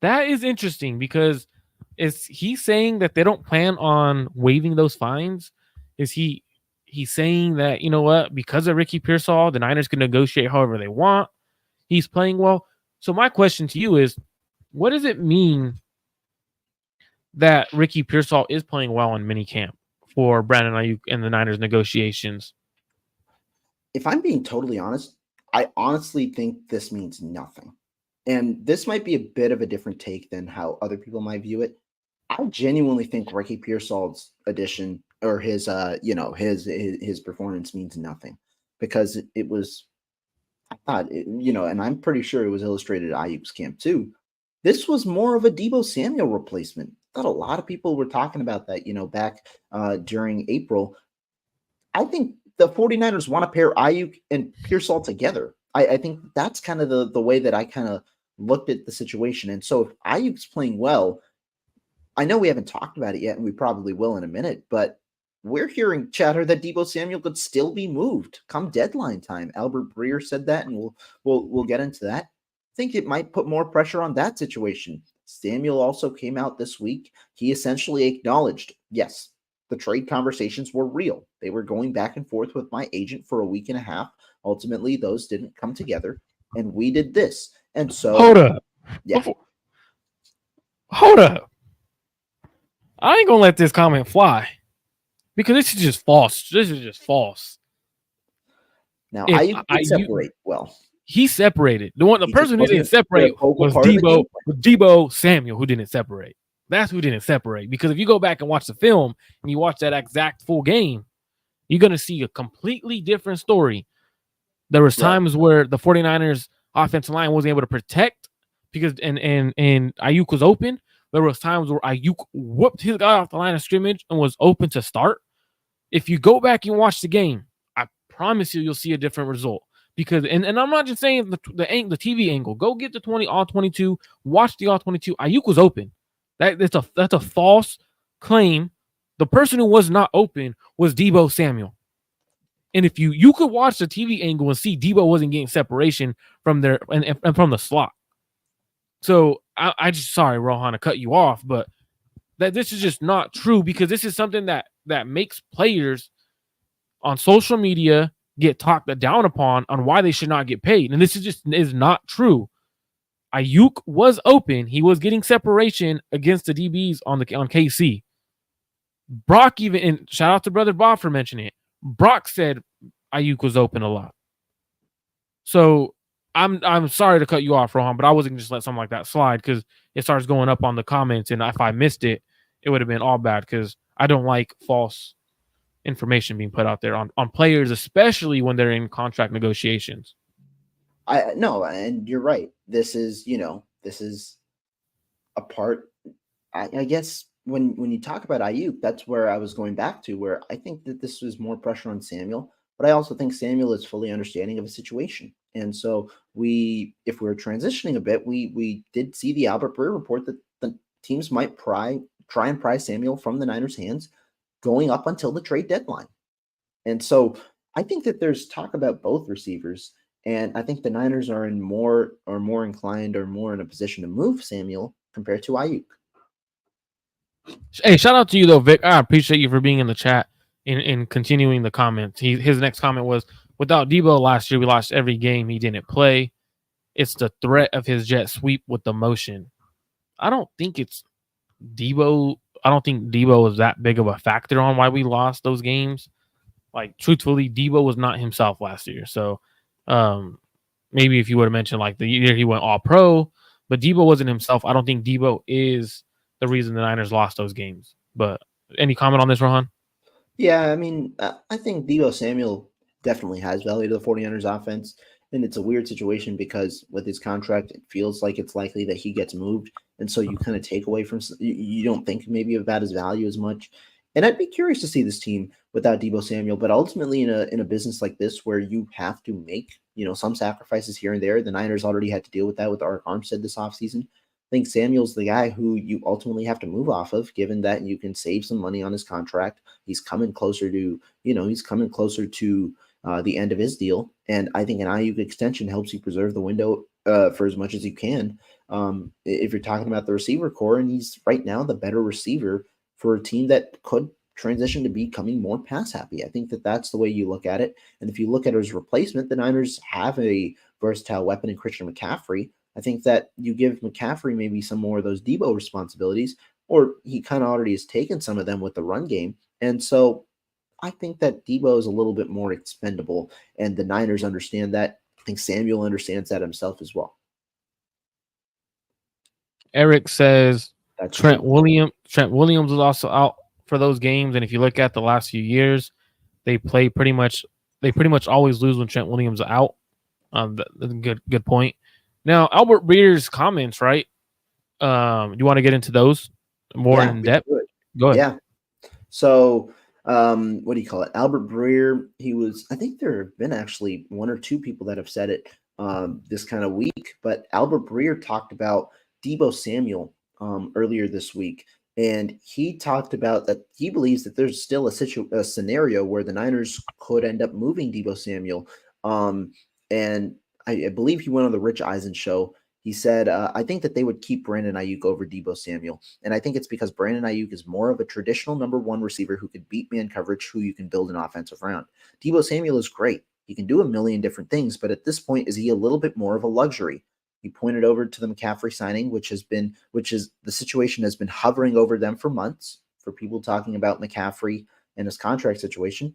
That is interesting because is he saying that they don't plan on waiving those fines? Is he's saying that, you know what, because of Ricky Pearsall, the Niners can negotiate however they want. He's playing well. So my question to you is, what does it mean that Ricky Pearsall is playing well in minicamp for Brandon Aiyuk and the Niners negotiations? If I'm being totally honest, I honestly think this means nothing. And this might be a bit of a different take than how other people might view it. I genuinely think Ricky Pearsall's addition or his performance means nothing, because it was, I thought, and I'm pretty sure it was illustrated at Aiyuk's camp too. This was more of a Deebo Samuel replacement. I thought a lot of people were talking about that, back during April. I think the 49ers want to pair Aiyuk and Pearsall together. I think that's kind of the way that I kind of looked at the situation. And so if Ayuk's playing well, I know we haven't talked about it yet, and we probably will in a minute, but we're hearing chatter that Deebo Samuel could still be moved come deadline time. Albert Breer said that, and we'll get into that. I think it might put more pressure on that situation. Samuel also came out this week. He essentially acknowledged, yes, the trade conversations were real. They were going back and forth with my agent for a week and a half. Ultimately, those didn't come together, and we did this. And Hold so, up. yeah. Hold up. I ain't gonna let this comment fly because this is just false. This is just false. Now, If Ayuk did separate well. He separated. The He person who didn't separate was Deebo Samuel, who didn't separate. That's who didn't separate. Because if you go back and watch the film and you watch that exact full game, you're going to see a completely different story. There was times where the 49ers offensive line wasn't able to protect because and Aiyuk was open. There was times where Aiyuk whooped his guy off the line of scrimmage and was open to start. If you go back and watch the game, I promise you'll see a different result. Because and I'm not just saying the TV angle. Go get the 20 all 22. Watch the all 22. Aiyuk was open. That's a false claim. The person who was not open was Deebo Samuel. And if you could watch the TV angle and see Deebo wasn't getting separation from there and from the slot. So I just sorry, Rohan, to cut you off, but that this is just not true because this is something that makes players on social media get talked down upon on why they should not get paid. And this is not true. Aiyuk was open. He was getting separation against the DBs on KC. Brock even, and shout out to brother Bob for mentioning it. Brock said Aiyuk was open a lot. So I'm sorry to cut you off, Rohan, but I wasn't just let something like that slide because it starts going up on the comments, and if I missed it, it would have been all bad because I don't like false information being put out there on players, especially when they're in contract negotiations. No, and you're right. This is a part. I guess when you talk about Aiyuk, that's where I was going back to, where I think that this was more pressure on Samuel, but I also think Samuel is fully understanding of a situation. And so if we're transitioning a bit, we did see the Albert Breer report that the teams might try and pry Samuel from the Niners' hands going up until the trade deadline. And so I think that there's talk about both receivers, and I think the Niners are more inclined or more in a position to move Samuel compared to Aiyuk. Hey, shout out to you though, Vic. I appreciate you for being in the chat and continuing the comments. His next comment was, without Deebo last year, we lost every game he didn't play. It's the threat of his jet sweep with the motion. I don't think it's Deebo. I don't think Deebo is that big of a factor on why we lost those games. Like, truthfully, Deebo was not himself last year. So maybe if you would have mentioned like the year he went all pro, but Deebo wasn't himself. I don't think Deebo is the reason the Niners lost those games. But any comment on this, Rohan? Yeah, I mean, I think Deebo Samuel definitely has value to the 49ers offense. And it's a weird situation because with his contract, it feels like it's likely that he gets moved. And so you kind of take away from, you don't think maybe about his value as much. And I'd be curious to see this team without Deebo Samuel, but ultimately in a business like this where you have to make, some sacrifices here and there, the Niners already had to deal with that with Arik Armstead this offseason. I think Samuel's the guy who you ultimately have to move off of, given that you can save some money on his contract. He's coming closer to, the end of his deal. And I think an Aiyuk extension helps you preserve the window for as much as you can. If you're talking about the receiver core, and he's right now the better receiver for a team that could transition to becoming more pass happy. I think that that's the way you look at it. And if you look at his replacement, the Niners have a versatile weapon in Christian McCaffrey. I think that you give McCaffrey maybe some more of those Deebo responsibilities, or he kind of already has taken some of them with the run game. And so I think that Deebo is a little bit more expendable, and the Niners understand that. I think Samuel understands that himself as well. Eric says That's Trent Williams was also out for those games, and if you look at the last few years, they pretty much always lose when Trent Williams is out. Good point. Now, Albert Breer's comments, right? You want to get into those more in depth? Go ahead. Yeah. So, what do you call it? Albert Breer, I think there have been actually one or two people that have said it. this kind of week. But Albert Breer talked about Deebo Samuel earlier this week, and he talked about that he believes that there's still a scenario where the Niners could end up moving Deebo Samuel. And I believe he went on the Rich Eisen show. He said, I think that they would keep Brandon Aiyuk over Deebo Samuel. And I think it's because Brandon Aiyuk is more of a traditional number one receiver who could beat man coverage, who you can build an offensive around. Deebo Samuel is great. He can do a million different things, but at this point, is he a little bit more of a luxury? He pointed over to the McCaffrey signing, which is the situation has been hovering over them for months. For people talking about McCaffrey and his contract situation,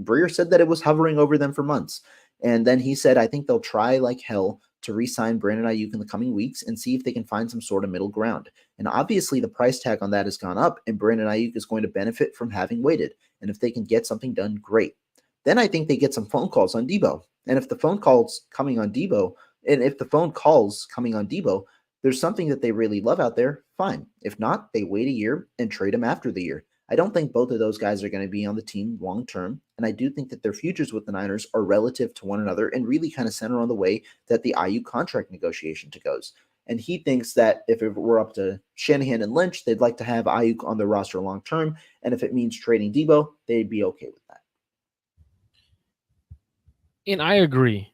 Breer said that it was hovering over them for months. And then he said, I think they'll try like hell to re-sign Brandon Aiyuk in the coming weeks and see if they can find some sort of middle ground. And obviously the price tag on that has gone up, and Brandon Aiyuk is going to benefit from having waited. And if they can get something done, great. Then I think they get some phone calls on Deebo. And if the phone calls coming on Deebo, there's something that they really love out there, fine. If not, they wait a year and trade him after the year. I don't think both of those guys are going to be on the team long term, and I do think that their futures with the Niners are relative to one another and really kind of center on the way that the Aiyuk contract negotiation goes. And he thinks that if it were up to Shanahan and Lynch, they'd like to have Aiyuk on their roster long term, and if it means trading Deebo, they'd be okay with that. And I agree,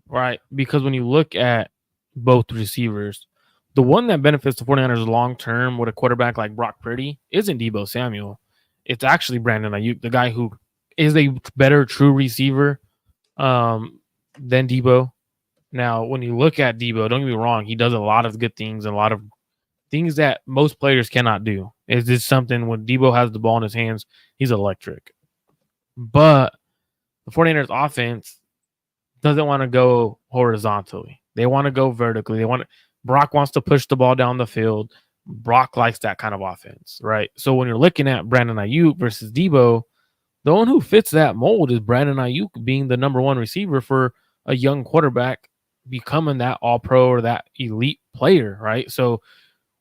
right? Because when you look at both receivers, the one that benefits the 49ers long term with a quarterback like Brock Purdy isn't Deebo Samuel. It's actually Brandon Aiyuk, the guy who is a better true receiver than Deebo. Now, when you look at Deebo, don't get me wrong, he does a lot of good things and a lot of things that most players cannot do. Is this something when Deebo has the ball in his hands, he's electric. But the 49ers offense doesn't want to go horizontally. They want to go vertically. Brock wants to push the ball down the field. Brock likes that kind of offense, right? So when you're looking at Brandon Aiyuk versus Deebo, the one who fits that mold is Brandon Aiyuk being the number one receiver for a young quarterback becoming that all-pro or that elite player, right? So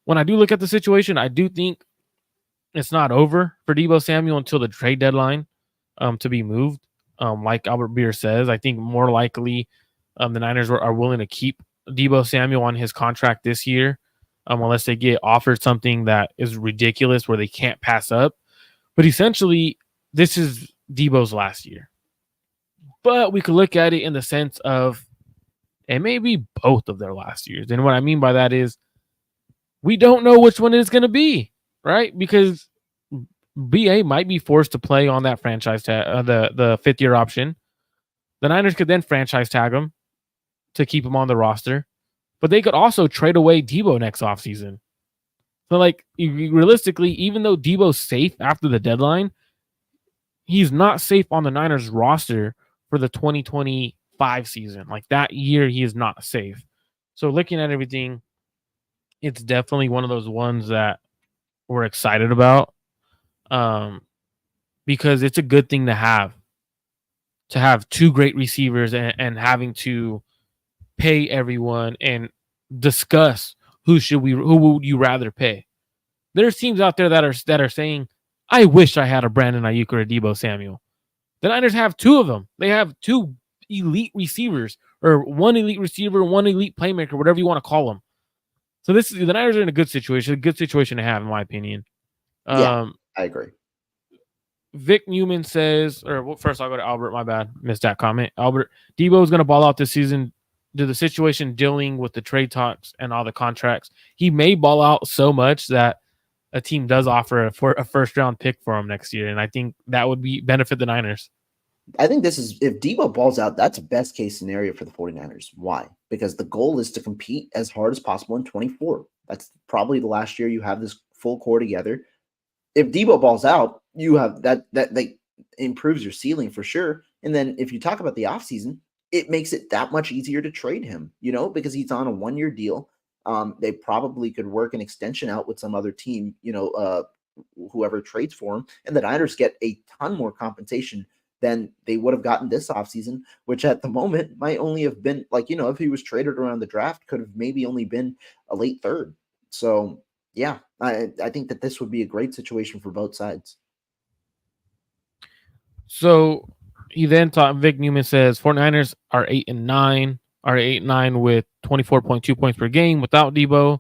when I do look at the situation, I do think it's not over for Deebo Samuel until the trade deadline to be moved. Like Albert Beer says, I think more likely the Niners are willing to keep Deebo Samuel on his contract this year, unless they get offered something that is ridiculous where they can't pass up. But essentially, this is Deebo's last year. But we could look at it in the sense of it may be both of their last years. And what I mean by that is we don't know which one it is going to be, right? Because BA might be forced to play on that franchise tag, the fifth-year option. The Niners could then franchise tag him to keep him on the roster, but they could also trade away Deebo next offseason. So, like, realistically, even though Deebo's safe after the deadline, he's not safe on the Niners roster for the 2025 season. Like, that year, he is not safe. So, looking at everything, it's definitely one of those ones that we're excited about. Because it's a good thing to have two great receivers and having to pay everyone and discuss who would you rather pay. There's teams out there that are saying, I wish I had a Brandon Aiyuk or a Deebo Samuel. The Niners have two of them. They have two elite receivers, or one elite receiver, one elite playmaker, whatever you want to call them. So the Niners are in a good situation to have, in my opinion. Yeah, I agree. Vic Newman says, first I'll go to Albert. My bad, missed that comment. Albert, Deebo is going to ball out this season due to the situation dealing with the trade talks and all the contracts. He may ball out so much that a team does offer a first round pick for him next year, and I think that would benefit the Niners. I think this is, if Deebo balls out, that's a best case scenario for the 49ers. Why? Because the goal is to compete as hard as possible in 24. That's probably the last year you have this full core together. If Deebo balls out, you have that like improves your ceiling for sure. And then if you talk about the offseason, it makes it that much easier to trade him, because he's on a 1-year deal. They probably could work an extension out with some other team, whoever trades for him. And the Niners get a ton more compensation than they would have gotten this offseason, which at the moment might only have been if he was traded around the draft, could have maybe only been a late third. So yeah, I think that this would be a great situation for both sides. So he then Vic Newman says 49ers are 8-9. are 8-9 with 24.2 points per game without Debo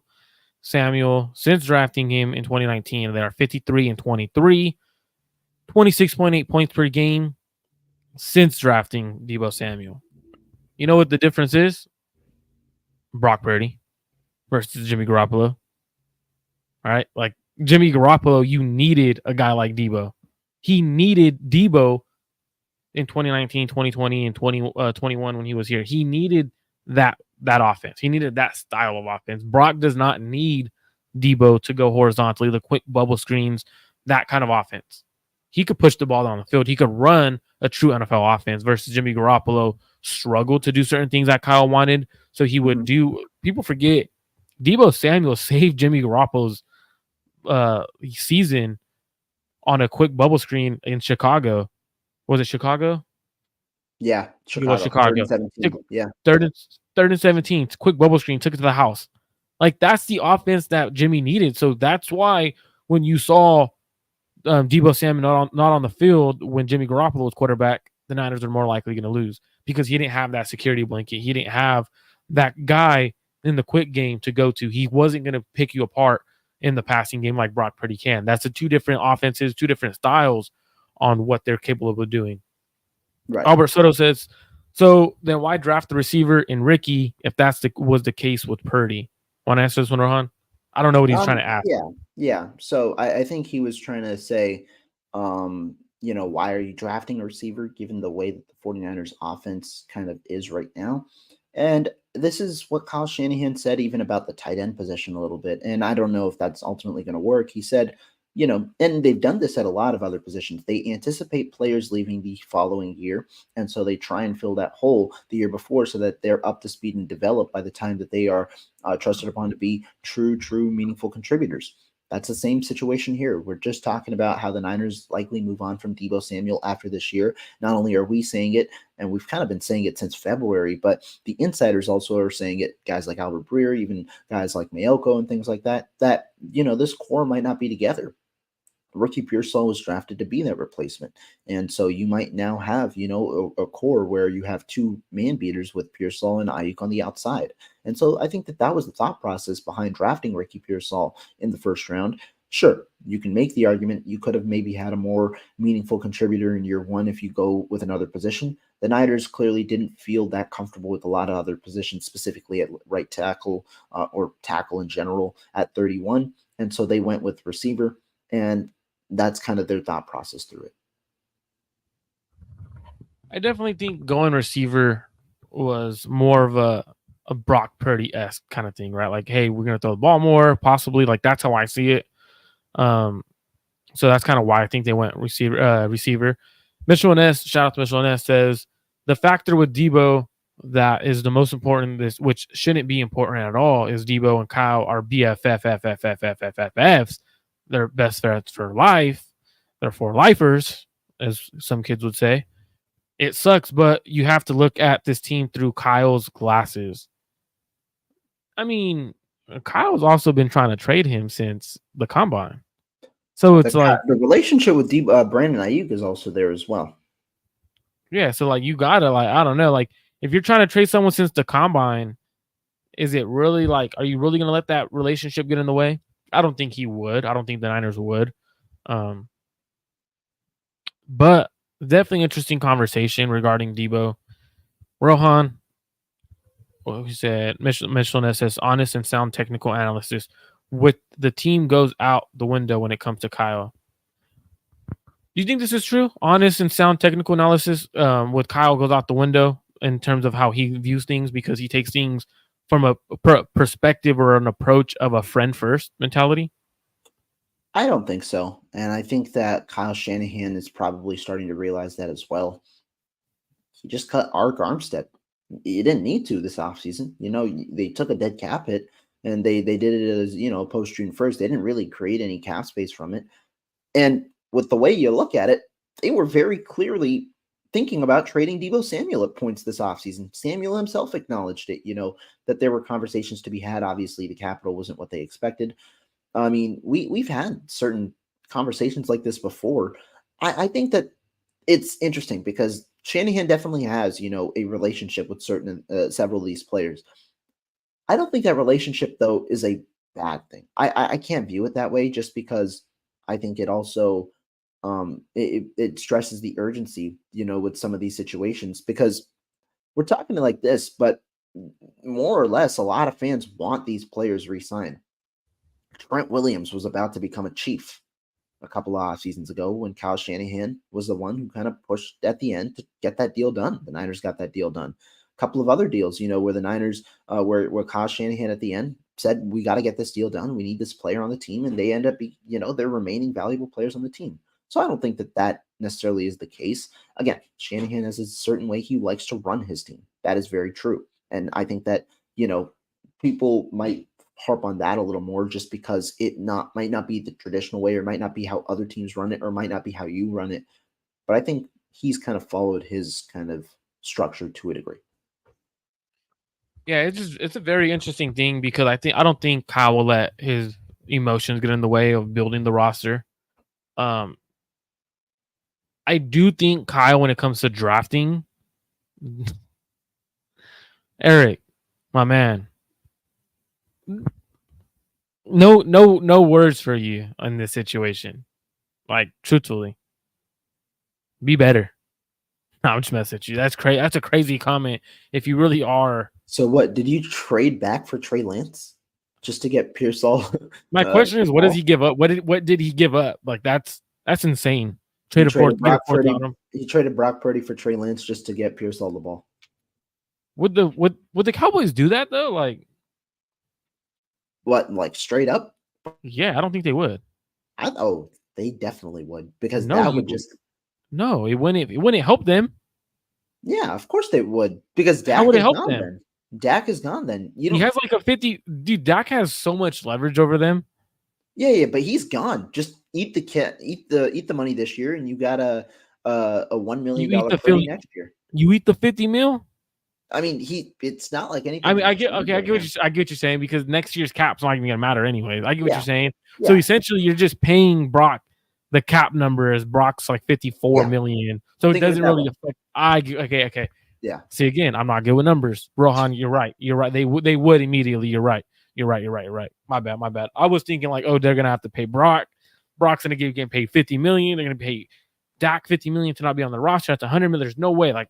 Samuel. Since drafting him in 2019, they are 53-23, 26.8 points per game since drafting Debo Samuel. You know what the difference is? Brock Purdy versus Jimmy Garoppolo. All right. Like Jimmy Garoppolo, you needed a guy like Debo. He needed Debo in 2019, 2020, and 2021 when he was here. He needed that offense. He needed that style of offense. Brock does not need Debo to go horizontally, the quick bubble screens, that kind of offense. He could push the ball down the field. He could run a true NFL offense versus Jimmy Garoppolo struggled to do certain things that Kyle wanted. So he would do. People forget Debo Samuel saved Jimmy Garoppolo's season on a quick bubble screen in Chicago. Was it Chicago? Yeah, It was Chicago, third Chicago. and 17. Yeah, Third and 17. Quick bubble screen. Took it to the house. Like that's the offense that Jimmy needed. So that's why when you saw Debo Samuel not on the field when Jimmy Garoppolo was quarterback, the Niners are more likely going to lose because he didn't have that security blanket. He didn't have that guy in the quick game to go to. He wasn't going to pick you apart in the passing game like Brock Purdy can. That's the two different offenses, two different styles on what they're capable of doing. right. Albert Soto says, so then why draft the receiver in Ricky if was the case with Purdy? Want to answer this one, Rohan? I don't know what he's trying to ask. Yeah. So I think he was trying to say, why are you drafting a receiver given the way that the 49ers offense kind of is right now? And this is what Kyle Shanahan said even about the tight end position a little bit. And I don't know if that's ultimately going to work. He said, and they've done this at a lot of other positions. They anticipate players leaving the following year. And so they try and fill that hole the year before so that they're up to speed and developed by the time that they are trusted upon to be true, meaningful contributors. That's the same situation here. We're just talking about how the Niners likely move on from Debo Samuel after this year. Not only are we saying it, and we've kind of been saying it since February, but the insiders also are saying it, guys like Albert Breer, even guys like Mayoko and things like that, this core might not be together. Ricky Pearsall was drafted to be that replacement. And so you might now have, a core where you have two man beaters with Pearsall and Aiyuk on the outside. And so I think that was the thought process behind drafting Ricky Pearsall in the first round. Sure, you can make the argument you could have maybe had a more meaningful contributor in year one if you go with another position. The Niners clearly didn't feel that comfortable with a lot of other positions, specifically at right tackle or tackle in general at 31. And so they went with receiver. And that's kind of their thought process through it. I definitely think going receiver was more of a Brock Purdy-esque kind of thing, right? Like, hey, we're gonna throw the ball more, possibly. Like that's how I see it. So that's kind of why I think they went receiver. Mitchell Ness, shout out to Mitchell Ness, says the factor with Debo that is the most important, which shouldn't be important at all, is Debo and Kyle are BFFs. They're best friends for life. They're for lifers, as some kids would say. It sucks, but you have to look at this team through Kyle's glasses. I mean, Kyle's also been trying to trade him since the combine. So it's the relationship with Brandon Aiyuk is also there as well. Yeah, so like you gotta I don't know, like if you're trying to trade someone since the combine, is it really are you really gonna let that relationship get in the way? I don't think he would. I don't think the Niners would. But definitely interesting conversation regarding Debo. Rohan, what he said, Mitchell says honest and sound technical analysis with the team goes out the window when it comes to Kyle. Do you think this is true? Honest and sound technical analysis with Kyle goes out the window in terms of how he views things because he takes things from a perspective or an approach of a friend first mentality? I don't think so. And I think that Kyle Shanahan is probably starting to realize that as well. He just cut Ark Armstead. He didn't need to this offseason. They took a dead cap hit and they did it as, post June 1st. They didn't really create any cap space from it. And with the way you look at it, they were very clearly thinking about trading Debo Samuel at points this offseason. Samuel himself acknowledged it, that there were conversations to be had. Obviously, the capital wasn't what they expected. I mean, we've had certain conversations like this before. I think that it's interesting because Shanahan definitely has, a relationship with several of these players. I don't think that relationship though is a bad thing. I can't view it that way just because I think it also it stresses the urgency, with some of these situations because we're talking like this, but more or less, a lot of fans want these players re-signed. Trent Williams was about to become a Chief a couple of off seasons ago when Kyle Shanahan was the one who kind of pushed at the end to get that deal done. The Niners got that deal done. A couple of other deals, where the Niners, where Kyle Shanahan at the end said, we got to get this deal done. We need this player on the team. And they end up, they're remaining valuable players on the team. So I don't think that necessarily is the case. Again, Shanahan has a certain way he likes to run his team. That is very true. And I think that, people might harp on that a little more just because might not be the traditional way or might not be how other teams run it or might not be how you run it. But I think he's kind of followed his kind of structure to a degree. Yeah, it's a very interesting thing because I don't think Kyle will let his emotions get in the way of building the roster. I do think Kyle, when it comes to drafting, Eric, my man, no words for you in this situation. Like, truthfully, be better. No, I'm just messing with you. That's crazy. That's a crazy comment. If you really are. So what did you trade back for Trey Lance just to get Pearsall? My question is, what does he give up? What did he give up? Like that's insane. He traded Brock Purdy for Trey Lance just to get Pearsall the ball. Would the Cowboys do that though? Like what? Like straight up? Yeah, I don't think they would. They definitely would because that would just. No, it wouldn't help them. Yeah, of course they would because Dak is gone then. Dak is gone then. He has like a 50. Dude, Dak has so much leverage over them. Yeah, but he's gone. Just eat the money this year, and you got a $1 million Purdy next year. You eat the 50 mil. I mean, it's not like anything. I mean, I get what you're saying because next year's cap's not even gonna matter anyways. I get what you're saying. Yeah. So essentially, you're just paying Brock the cap number as Brock's like 54 million. So it doesn't really affect. Okay. Yeah. See, again, I'm not good with numbers. Rohan, you're right. They would immediately. You're right. My bad. I was thinking like, oh, they're gonna have to pay Brock. Brock's gonna get paid 50 million. They're gonna pay Dak 50 million to not be on the roster. That's 100 million. There's no way. Like,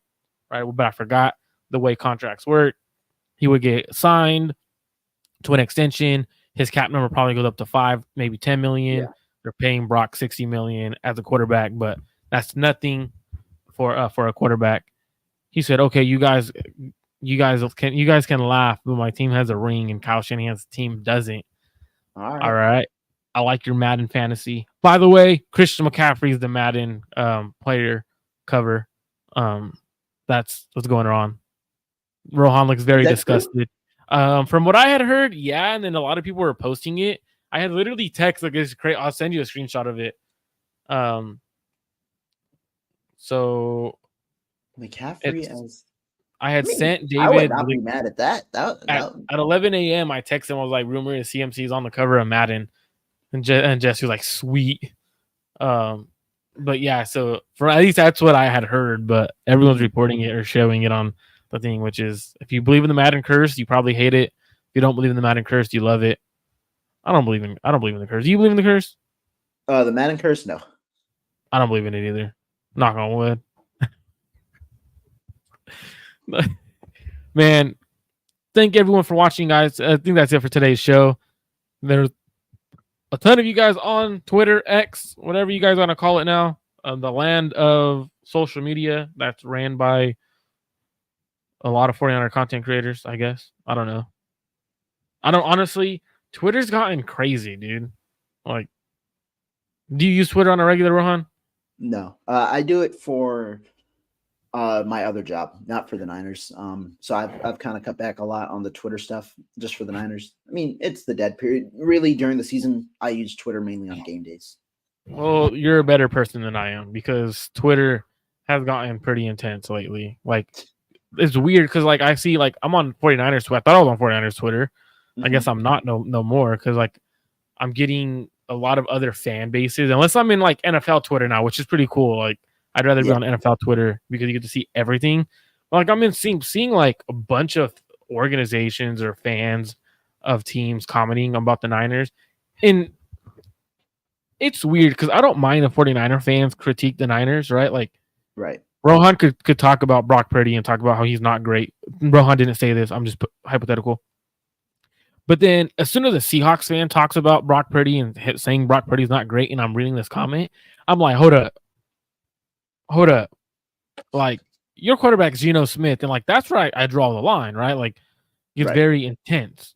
right? But I forgot the way contracts work. He would get signed to an extension. His cap number probably goes up to 5, maybe 10 million. Yeah. They're paying Brock 60 million as a quarterback, but that's nothing for a quarterback. He said, "Okay, you guys can laugh, but my team has a ring and Kyle Shanahan's team doesn't." All right. I like your Madden fantasy. By the way, Christian McCaffrey is the Madden player cover. That's what's going on. Rohan looks very disgusted. From what I had heard, yeah, and then a lot of people were posting it. I had literally text like this. I'll send you a screenshot of it. So McCaffrey sent David. I would not be mad at that. At 11 a.m. I texted him. I was like, "Rumor is CMC's on the cover of Madden," and Jesse was like, "Sweet." But yeah, so for at least that's what I had heard. But everyone's reporting it or showing it on the thing, which is if you believe in the Madden curse, you probably hate it. If you don't believe in the Madden curse, you love it. I don't believe in the curse. Do you believe in the curse? The Madden curse, no. I don't believe in it either. Knock on wood. Man, thank everyone for watching, guys. I think that's it for today's show. There's a ton of you guys on Twitter, X, whatever you guys want to call it now, the land of social media that's ran by a lot of 49er content creators, I guess. I don't know. Honestly, Twitter's gotten crazy, dude. Like, do you use Twitter on a regular, Rohan? No, I do it for my other job, not for the Niners. So I've kind of cut back a lot on the Twitter stuff just for the Niners. I mean, it's the dead period. Really, during the season, I use Twitter mainly on game days. Well, you're a better person than I am because Twitter has gotten pretty intense lately. Like, it's weird because like I see like I'm on 49ers Twitter. I thought I was on 49ers Twitter. I guess I'm not no more because like I'm getting a lot of other fan bases unless I'm in like NFL Twitter now, which is pretty cool. Like I'd rather be Yeah, on NFL Twitter because you get to see everything. Like I'm in seeing like a bunch of organizations or fans of teams commenting about the Niners. And it's weird because I don't mind if 49er fans critique the Niners, right? Like right. Rohan could talk about Brock Purdy and talk about how he's not great. Rohan didn't say this. I'm just hypothetical. But then as soon as a Seahawks fan talks about Brock Purdy and saying Brock Purdy's not great, and I'm reading this comment, I'm like, hold up. Like your quarterback is Geno Smith, and like that's where I draw the line, right? Like it's Right. very intense.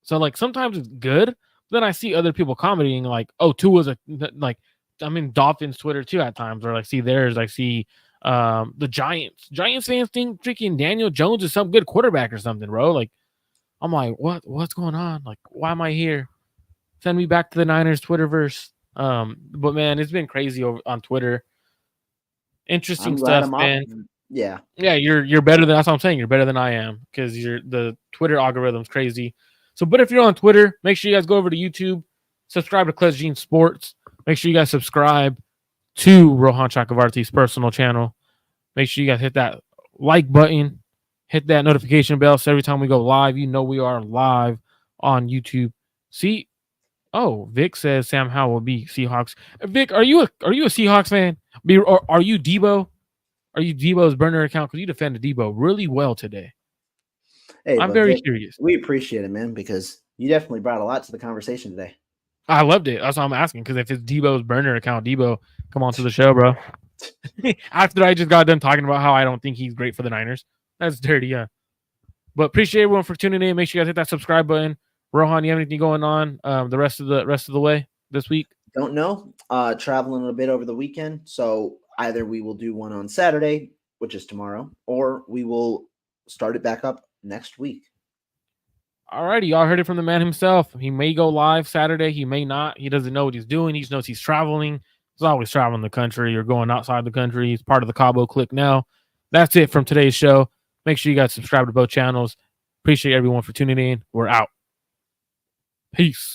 So like sometimes it's good. But then I see other people commenting like, "Oh, Tua's a like." I'm in Dolphins Twitter too at times, or like see theirs. I see the Giants fans think freaking Daniel Jones is some good quarterback or something, bro. Like I'm like, what's going on? Like why am I here? Send me back to the Niners Twitterverse. But man, it's been crazy over on Twitter. Interesting I'm glad stuff, I'm up. man. Yeah. Yeah, you're better than that's what I'm saying. You're better than I am because you're the Twitter algorithm's crazy. So, but if you're on Twitter, make sure you guys go over to YouTube, subscribe to Clutch Gene Sports. Make sure you guys subscribe to Rohan Chakravarti's personal channel. Make sure you guys hit that like button, hit that notification bell so every time we go live, you know we are live on YouTube. See, oh, Vic says Sam Howell will be Seahawks. Vic, are you a Seahawks fan? Or are you Debo? Are you Debo's burner account? Because you defended Debo really well today. Hey, I'm but very Vic, curious. we appreciate it, man, because you definitely brought a lot to the conversation today. I loved it. That's why I'm asking. Because if it's Debo's burner account, Debo, come on to the show, bro. After I just got done talking about how I don't think he's great for the Niners. That's dirty, yeah. But appreciate everyone for tuning in. Make sure you guys hit that subscribe button. Rohan, you have anything going on the rest of the way this week? Don't know. Traveling a bit over the weekend, so either we will do one on Saturday, which is tomorrow, or we will start it back up next week. Alrighty, y'all heard it from the man himself. He may go live Saturday. He may not. He doesn't know what he's doing. He just knows he's traveling. He's always traveling the country or going outside the country. He's part of the Cabo clique now. That's it from today's show. Make sure you guys subscribe to both channels. Appreciate everyone for tuning in. We're out. Peace.